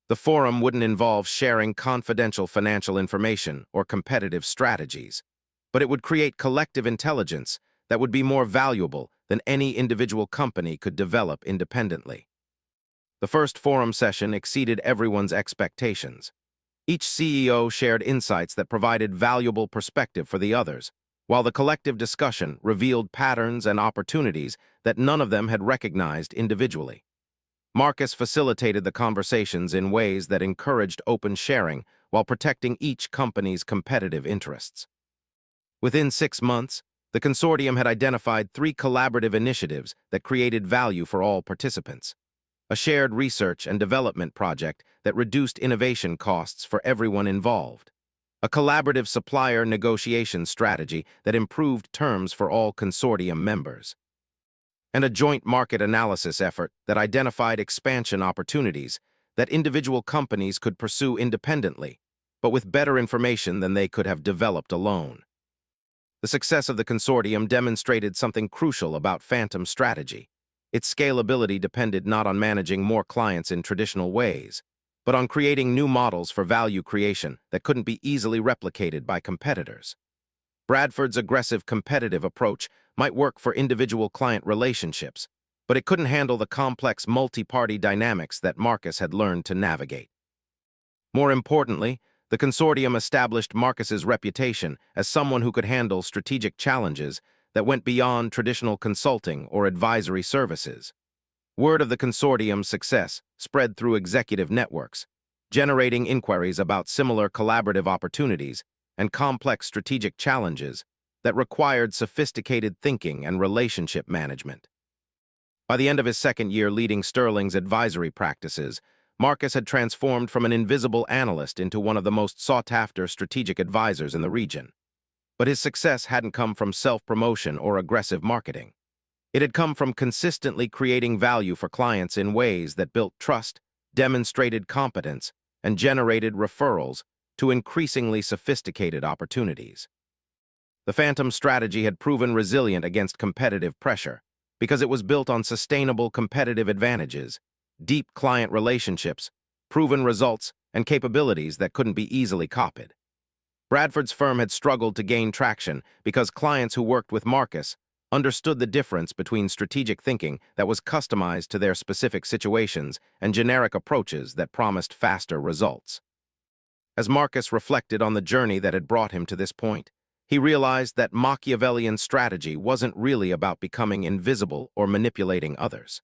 The forum wouldn't involve sharing confidential financial information or competitive strategies, but it would create collective intelligence that would be more valuable than any individual company could develop independently. The first forum session exceeded everyone's expectations. Each CEO shared insights that provided valuable perspective for the others, while the collective discussion revealed patterns and opportunities that none of them had recognized individually. Marcus facilitated the conversations in ways that encouraged open sharing while protecting each company's competitive interests. Within 6 months, The consortium had identified three collaborative initiatives that created value for all participants. A shared research and development project that reduced innovation costs for everyone involved. A collaborative supplier negotiation strategy that improved terms for all consortium members. And a joint market analysis effort that identified expansion opportunities that individual companies could pursue independently, but with better information than they could have developed alone. The success of the consortium demonstrated something crucial about Phantom's strategy. Its scalability depended not on managing more clients in traditional ways, but on creating new models for value creation that couldn't be easily replicated by competitors. Bradford's aggressive competitive approach might work for individual client relationships, but it couldn't handle the complex multi-party dynamics that Marcus had learned to navigate. More importantly, the consortium established Marcus's reputation as someone who could handle strategic challenges that went beyond traditional consulting or advisory services. Word of the consortium's success spread through executive networks, generating inquiries about similar collaborative opportunities and complex strategic challenges that required sophisticated thinking and relationship management. By the end of his second year leading Sterling's advisory practices, Marcus had transformed from an invisible analyst into one of the most sought-after strategic advisors in the region. But his success hadn't come from self-promotion or aggressive marketing. It had come from consistently creating value for clients in ways that built trust, demonstrated competence, and generated referrals to increasingly sophisticated opportunities. The Phantom strategy had proven resilient against competitive pressure because it was built on sustainable competitive advantages, deep client relationships, proven results, and capabilities that couldn't be easily copied. Bradford's firm had struggled to gain traction because clients who worked with Marcus understood the difference between strategic thinking that was customized to their specific situations and generic approaches that promised faster results. As Marcus reflected on the journey that had brought him to this point, he realized that Machiavellian strategy wasn't really about becoming invisible or manipulating others.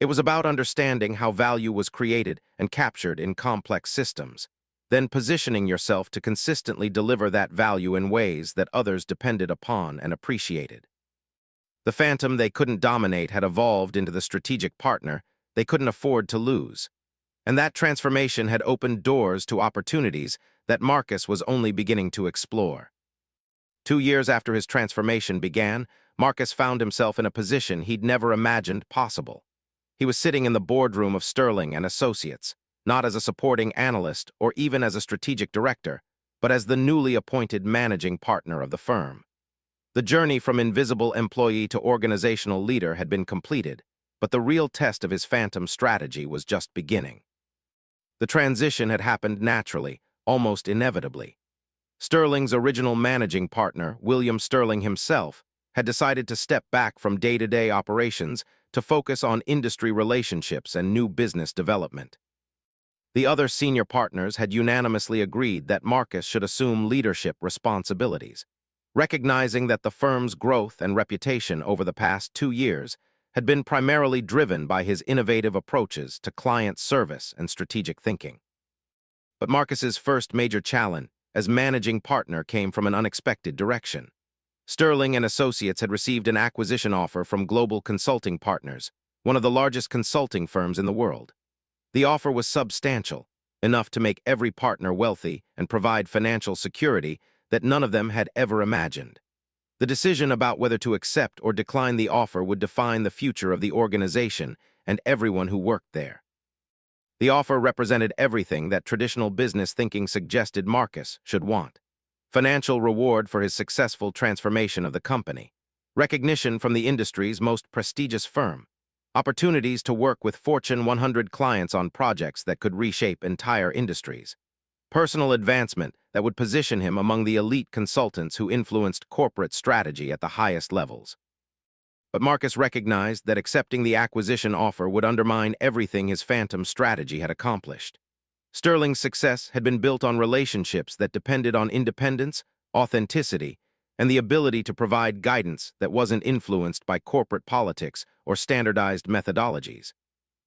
It was about understanding how value was created and captured in complex systems, then positioning yourself to consistently deliver that value in ways that others depended upon and appreciated. The Phantom they couldn't dominate had evolved into the strategic partner they couldn't afford to lose, and that transformation had opened doors to opportunities that Marcus was only beginning to explore. 2 years after his transformation began, Marcus found himself in a position he'd never imagined possible. He was sitting in the boardroom of Sterling and Associates, not as a supporting analyst or even as a strategic director, but as the newly appointed managing partner of the firm. The journey from invisible employee to organizational leader had been completed, but the real test of his Phantom strategy was just beginning. The transition had happened naturally, almost inevitably. Sterling's original managing partner, William Sterling himself, had decided to step back from day-to-day operations to focus on industry relationships and new business development. The other senior partners had unanimously agreed that Marcus should assume leadership responsibilities, recognizing that the firm's growth and reputation over the past 2 years had been primarily driven by his innovative approaches to client service and strategic thinking. But Marcus's first major challenge as managing partner came from an unexpected direction. Sterling and Associates had received an acquisition offer from Global Consulting Partners, one of the largest consulting firms in the world. The offer was substantial, enough to make every partner wealthy and provide financial security that none of them had ever imagined. The decision about whether to accept or decline the offer would define the future of the organization and everyone who worked there. The offer represented everything that traditional business thinking suggested Marcus should want. Financial reward for his successful transformation of the company, recognition from the industry's most prestigious firm, opportunities to work with Fortune 100 clients on projects that could reshape entire industries, personal advancement that would position him among the elite consultants who influenced corporate strategy at the highest levels. But Marcus recognized that accepting the acquisition offer would undermine everything his Phantom strategy had accomplished. Sterling's success had been built on relationships that depended on independence, authenticity, and the ability to provide guidance that wasn't influenced by corporate politics or standardized methodologies.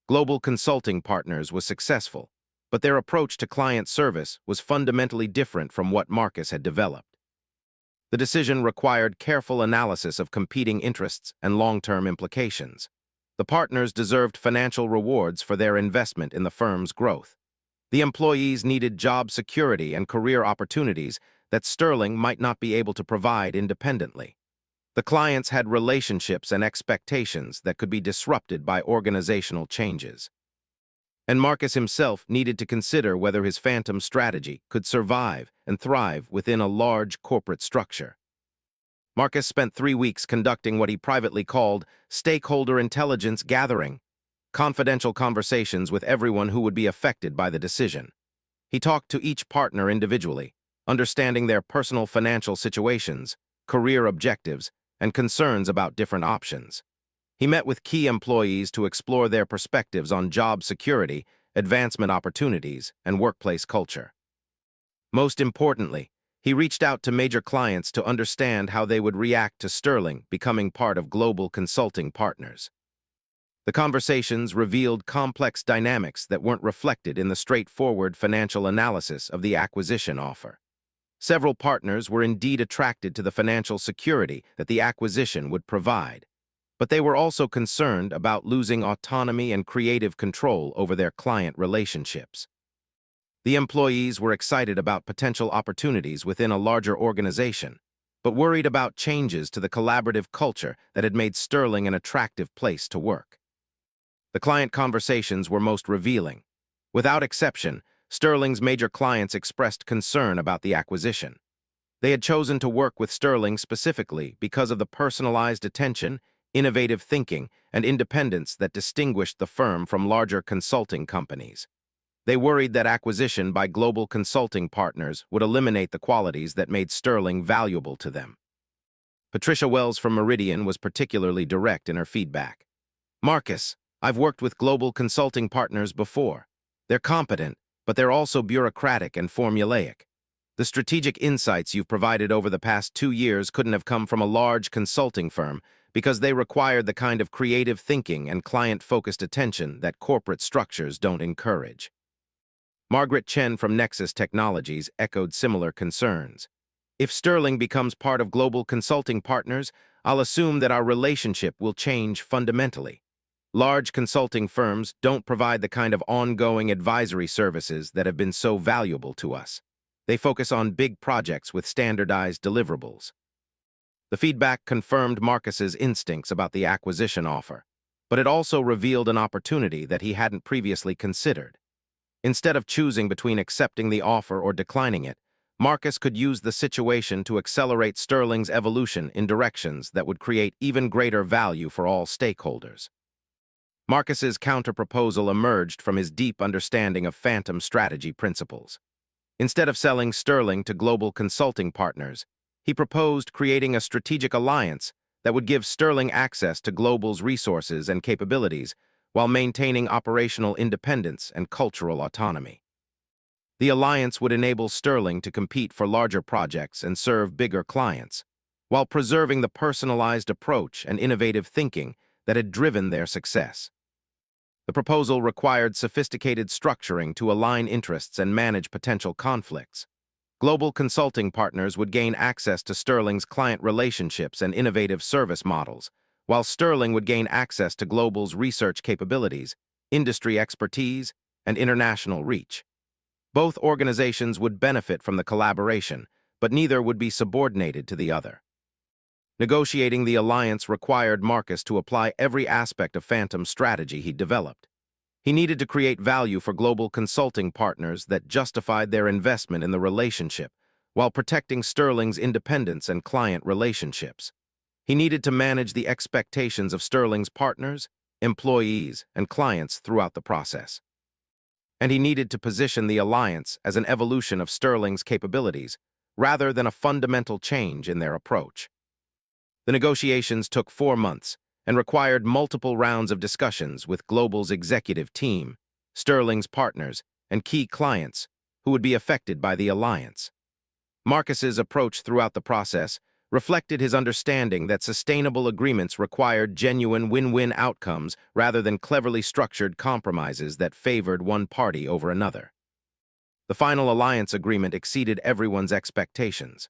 Global Consulting Partners was successful, but their approach to client service was fundamentally different from what Marcus had developed. The decision required careful analysis of competing interests and long-term implications. The partners deserved financial rewards for their investment in the firm's growth. The employees needed job security and career opportunities that Sterling might not be able to provide independently. The clients had relationships and expectations that could be disrupted by organizational changes. And Marcus himself needed to consider whether his phantom strategy could survive and thrive within a large corporate structure. Marcus spent 3 weeks conducting what he privately called stakeholder intelligence gathering, confidential conversations with everyone who would be affected by the decision. He talked to each partner individually, understanding their personal financial situations, career objectives, and concerns about different options. He met with key employees to explore their perspectives on job security, advancement opportunities, and workplace culture. Most importantly, he reached out to major clients to understand how they would react to Sterling becoming part of global consulting partners. The conversations revealed complex dynamics that weren't reflected in the straightforward financial analysis of the acquisition offer. Several partners were indeed attracted to the financial security that the acquisition would provide, but they were also concerned about losing autonomy and creative control over their client relationships. The employees were excited about potential opportunities within a larger organization, but worried about changes to the collaborative culture that had made Sterling an attractive place to work. The client conversations were most revealing. Without exception, Sterling's major clients expressed concern about the acquisition. They had chosen to work with Sterling specifically because of the personalized attention, innovative thinking, and independence that distinguished the firm from larger consulting companies. They worried that acquisition by global consulting partners would eliminate the qualities that made Sterling valuable to them. Patricia Wells from Meridian was particularly direct in her feedback. "Marcus, I've worked with global consulting partners before. They're competent, but they're also bureaucratic and formulaic. The strategic insights you've provided over the past 2 years couldn't have come from a large consulting firm because they required the kind of creative thinking and client-focused attention that corporate structures don't encourage." Margaret Chen from Nexus Technologies echoed similar concerns. "If Sterling becomes part of global consulting partners, I'll assume that our relationship will change fundamentally. Large consulting firms don't provide the kind of ongoing advisory services that have been so valuable to us. They focus on big projects with standardized deliverables." The feedback confirmed Marcus's instincts about the acquisition offer, but it also revealed an opportunity that he hadn't previously considered. Instead of choosing between accepting the offer or declining it, Marcus could use the situation to accelerate Sterling's evolution in directions that would create even greater value for all stakeholders. Marcus's counterproposal emerged from his deep understanding of phantom strategy principles. Instead of selling Sterling to global consulting partners, he proposed creating a strategic alliance that would give Sterling access to global's resources and capabilities while maintaining operational independence and cultural autonomy. The alliance would enable Sterling to compete for larger projects and serve bigger clients, while preserving the personalized approach and innovative thinking that had driven their success. The proposal required sophisticated structuring to align interests and manage potential conflicts. Global consulting partners would gain access to Sterling's client relationships and innovative service models, while Sterling would gain access to global's research capabilities, industry expertise, and international reach. Both organizations would benefit from the collaboration, but neither would be subordinated to the other. Negotiating the alliance required Marcus to apply every aspect of phantom strategy he'd developed. He needed to create value for global consulting partners that justified their investment in the relationship, while protecting Sterling's independence and client relationships. He needed to manage the expectations of Sterling's partners, employees, and clients throughout the process. And he needed to position the alliance as an evolution of Sterling's capabilities, rather than a fundamental change in their approach. The negotiations took 4 months and required multiple rounds of discussions with Global's executive team, Sterling's partners, and key clients who would be affected by the alliance. Marcus's approach throughout the process reflected his understanding that sustainable agreements required genuine win-win outcomes rather than cleverly structured compromises that favored one party over another. The final alliance agreement exceeded everyone's expectations.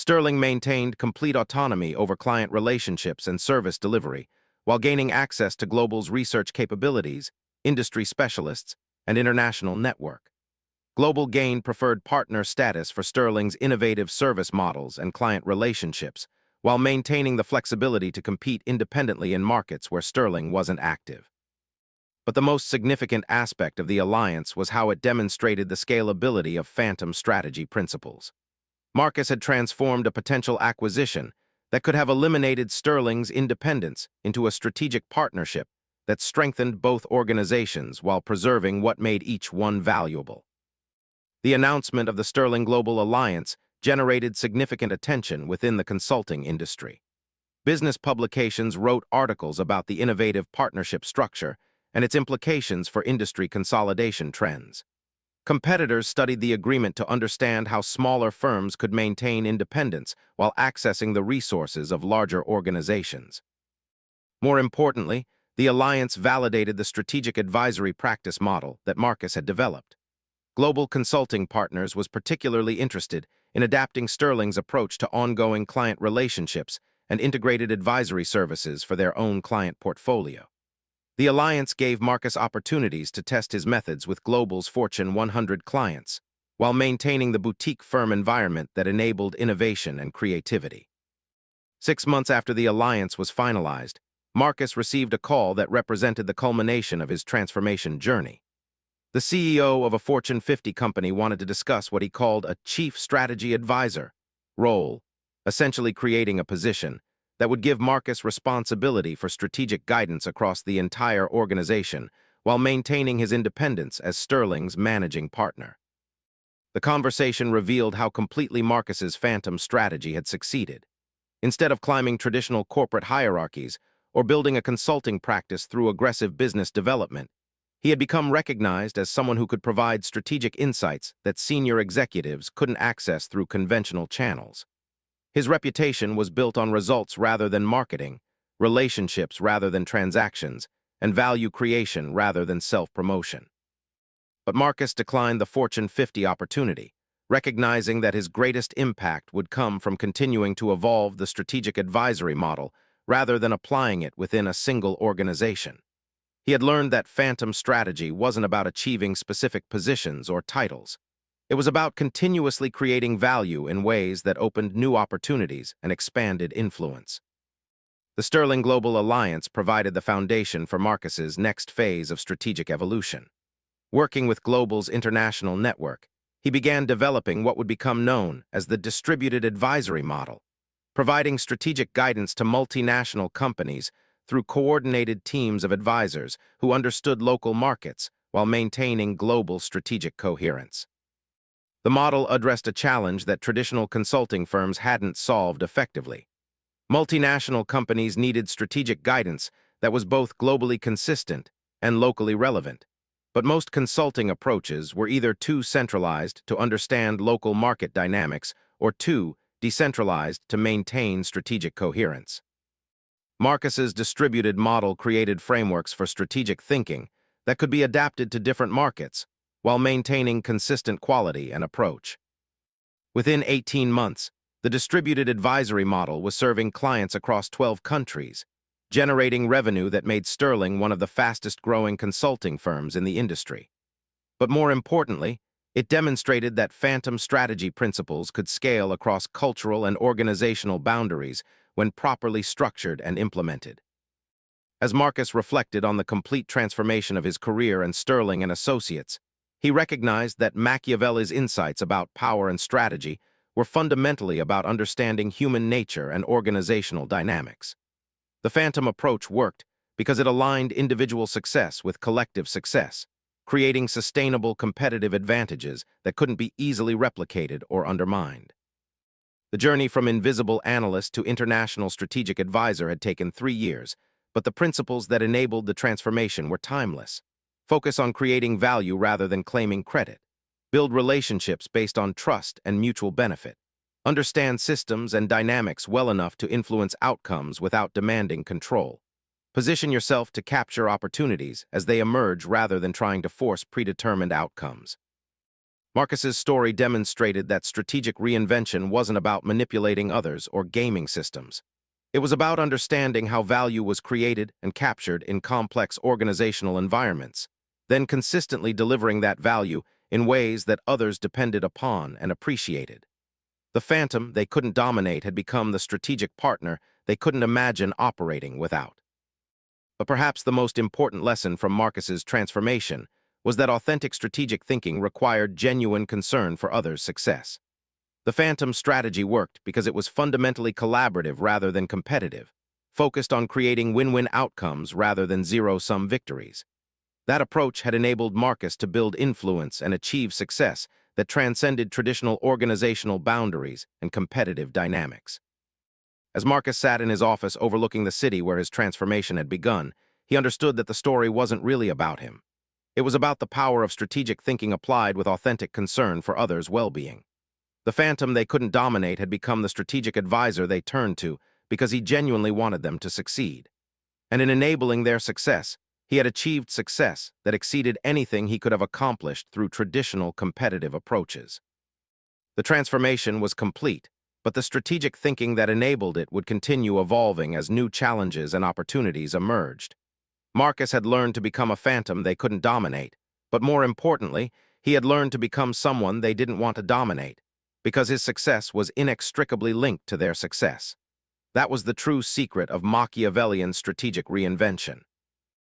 Sterling maintained complete autonomy over client relationships and service delivery, while gaining access to Global's research capabilities, industry specialists, and international network. Global gained preferred partner status for Sterling's innovative service models and client relationships, while maintaining the flexibility to compete independently in markets where Sterling wasn't active. But the most significant aspect of the alliance was how it demonstrated the scalability of phantom strategy principles. Marcus had transformed a potential acquisition that could have eliminated Sterling's independence into a strategic partnership that strengthened both organizations while preserving what made each one valuable. The announcement of the Sterling Global Alliance generated significant attention within the consulting industry. Business publications wrote articles about the innovative partnership structure and its implications for industry consolidation trends. Competitors studied the agreement to understand how smaller firms could maintain independence while accessing the resources of larger organizations. More importantly, the alliance validated the strategic advisory practice model that Marcus had developed. Global Consulting Partners was particularly interested in adapting Sterling's approach to ongoing client relationships and integrated advisory services for their own client portfolio. The alliance gave Marcus opportunities to test his methods with Global's Fortune 100 clients, while maintaining the boutique firm environment that enabled innovation and creativity. 6 months after the alliance was finalized, Marcus received a call that represented the culmination of his transformation journey. The CEO of a Fortune 50 company wanted to discuss what he called a Chief Strategy Advisor role, essentially creating a position that would give Marcus responsibility for strategic guidance across the entire organization while maintaining his independence as Sterling's managing partner. The conversation revealed how completely Marcus's phantom strategy had succeeded. Instead of climbing traditional corporate hierarchies or building a consulting practice through aggressive business development, he had become recognized as someone who could provide strategic insights that senior executives couldn't access through conventional channels. His reputation was built on results rather than marketing, relationships rather than transactions, and value creation rather than self-promotion. But Marcus declined the Fortune 50 opportunity, recognizing that his greatest impact would come from continuing to evolve the strategic advisory model rather than applying it within a single organization. He had learned that phantom strategy wasn't about achieving specific positions or titles. It was about continuously creating value in ways that opened new opportunities and expanded influence. The Sterling Global Alliance provided the foundation for Marcus's next phase of strategic evolution. Working with Global's international network, he began developing what would become known as the distributed advisory model, providing strategic guidance to multinational companies through coordinated teams of advisors who understood local markets while maintaining global strategic coherence. The model addressed a challenge that traditional consulting firms hadn't solved effectively. Multinational companies needed strategic guidance that was both globally consistent and locally relevant, but most consulting approaches were either too centralized to understand local market dynamics or too decentralized to maintain strategic coherence. Marcus's distributed model created frameworks for strategic thinking that could be adapted to different markets while maintaining consistent quality and approach. Within 18 months, the distributed advisory model was serving clients across 12 countries, generating revenue that made Sterling one of the fastest-growing consulting firms in the industry. But more importantly, it demonstrated that phantom strategy principles could scale across cultural and organizational boundaries when properly structured and implemented. As Marcus reflected on the complete transformation of his career and Sterling and Associates, he recognized that Machiavelli's insights about power and strategy were fundamentally about understanding human nature and organizational dynamics. The phantom approach worked because it aligned individual success with collective success, creating sustainable competitive advantages that couldn't be easily replicated or undermined. The journey from invisible analyst to international strategic advisor had taken 3 years, but the principles that enabled the transformation were timeless. Focus on creating value rather than claiming credit. Build relationships based on trust and mutual benefit. Understand systems and dynamics well enough to influence outcomes without demanding control. Position yourself to capture opportunities as they emerge rather than trying to force predetermined outcomes. Marcus's story demonstrated that strategic reinvention wasn't about manipulating others or gaming systems. It was about understanding how value was created and captured in complex organizational environments, then consistently delivering that value in ways that others depended upon and appreciated. The phantom they couldn't dominate had become the strategic partner they couldn't imagine operating without. But perhaps the most important lesson from Marcus's transformation was that authentic strategic thinking required genuine concern for others' success. The Phantom strategy worked because it was fundamentally collaborative rather than competitive, focused on creating win-win outcomes rather than zero-sum victories. That approach had enabled Marcus to build influence and achieve success that transcended traditional organizational boundaries and competitive dynamics. As Marcus sat in his office overlooking the city where his transformation had begun, he understood that the story wasn't really about him. It was about the power of strategic thinking applied with authentic concern for others' well-being. The phantom they couldn't dominate had become the strategic advisor they turned to because he genuinely wanted them to succeed. And in enabling their success, he had achieved success that exceeded anything he could have accomplished through traditional competitive approaches. The transformation was complete, but the strategic thinking that enabled it would continue evolving as new challenges and opportunities emerged. Marcus had learned to become a phantom they couldn't dominate, but more importantly, he had learned to become someone they didn't want to dominate, because his success was inextricably linked to their success. That was the true secret of Machiavellian strategic reinvention.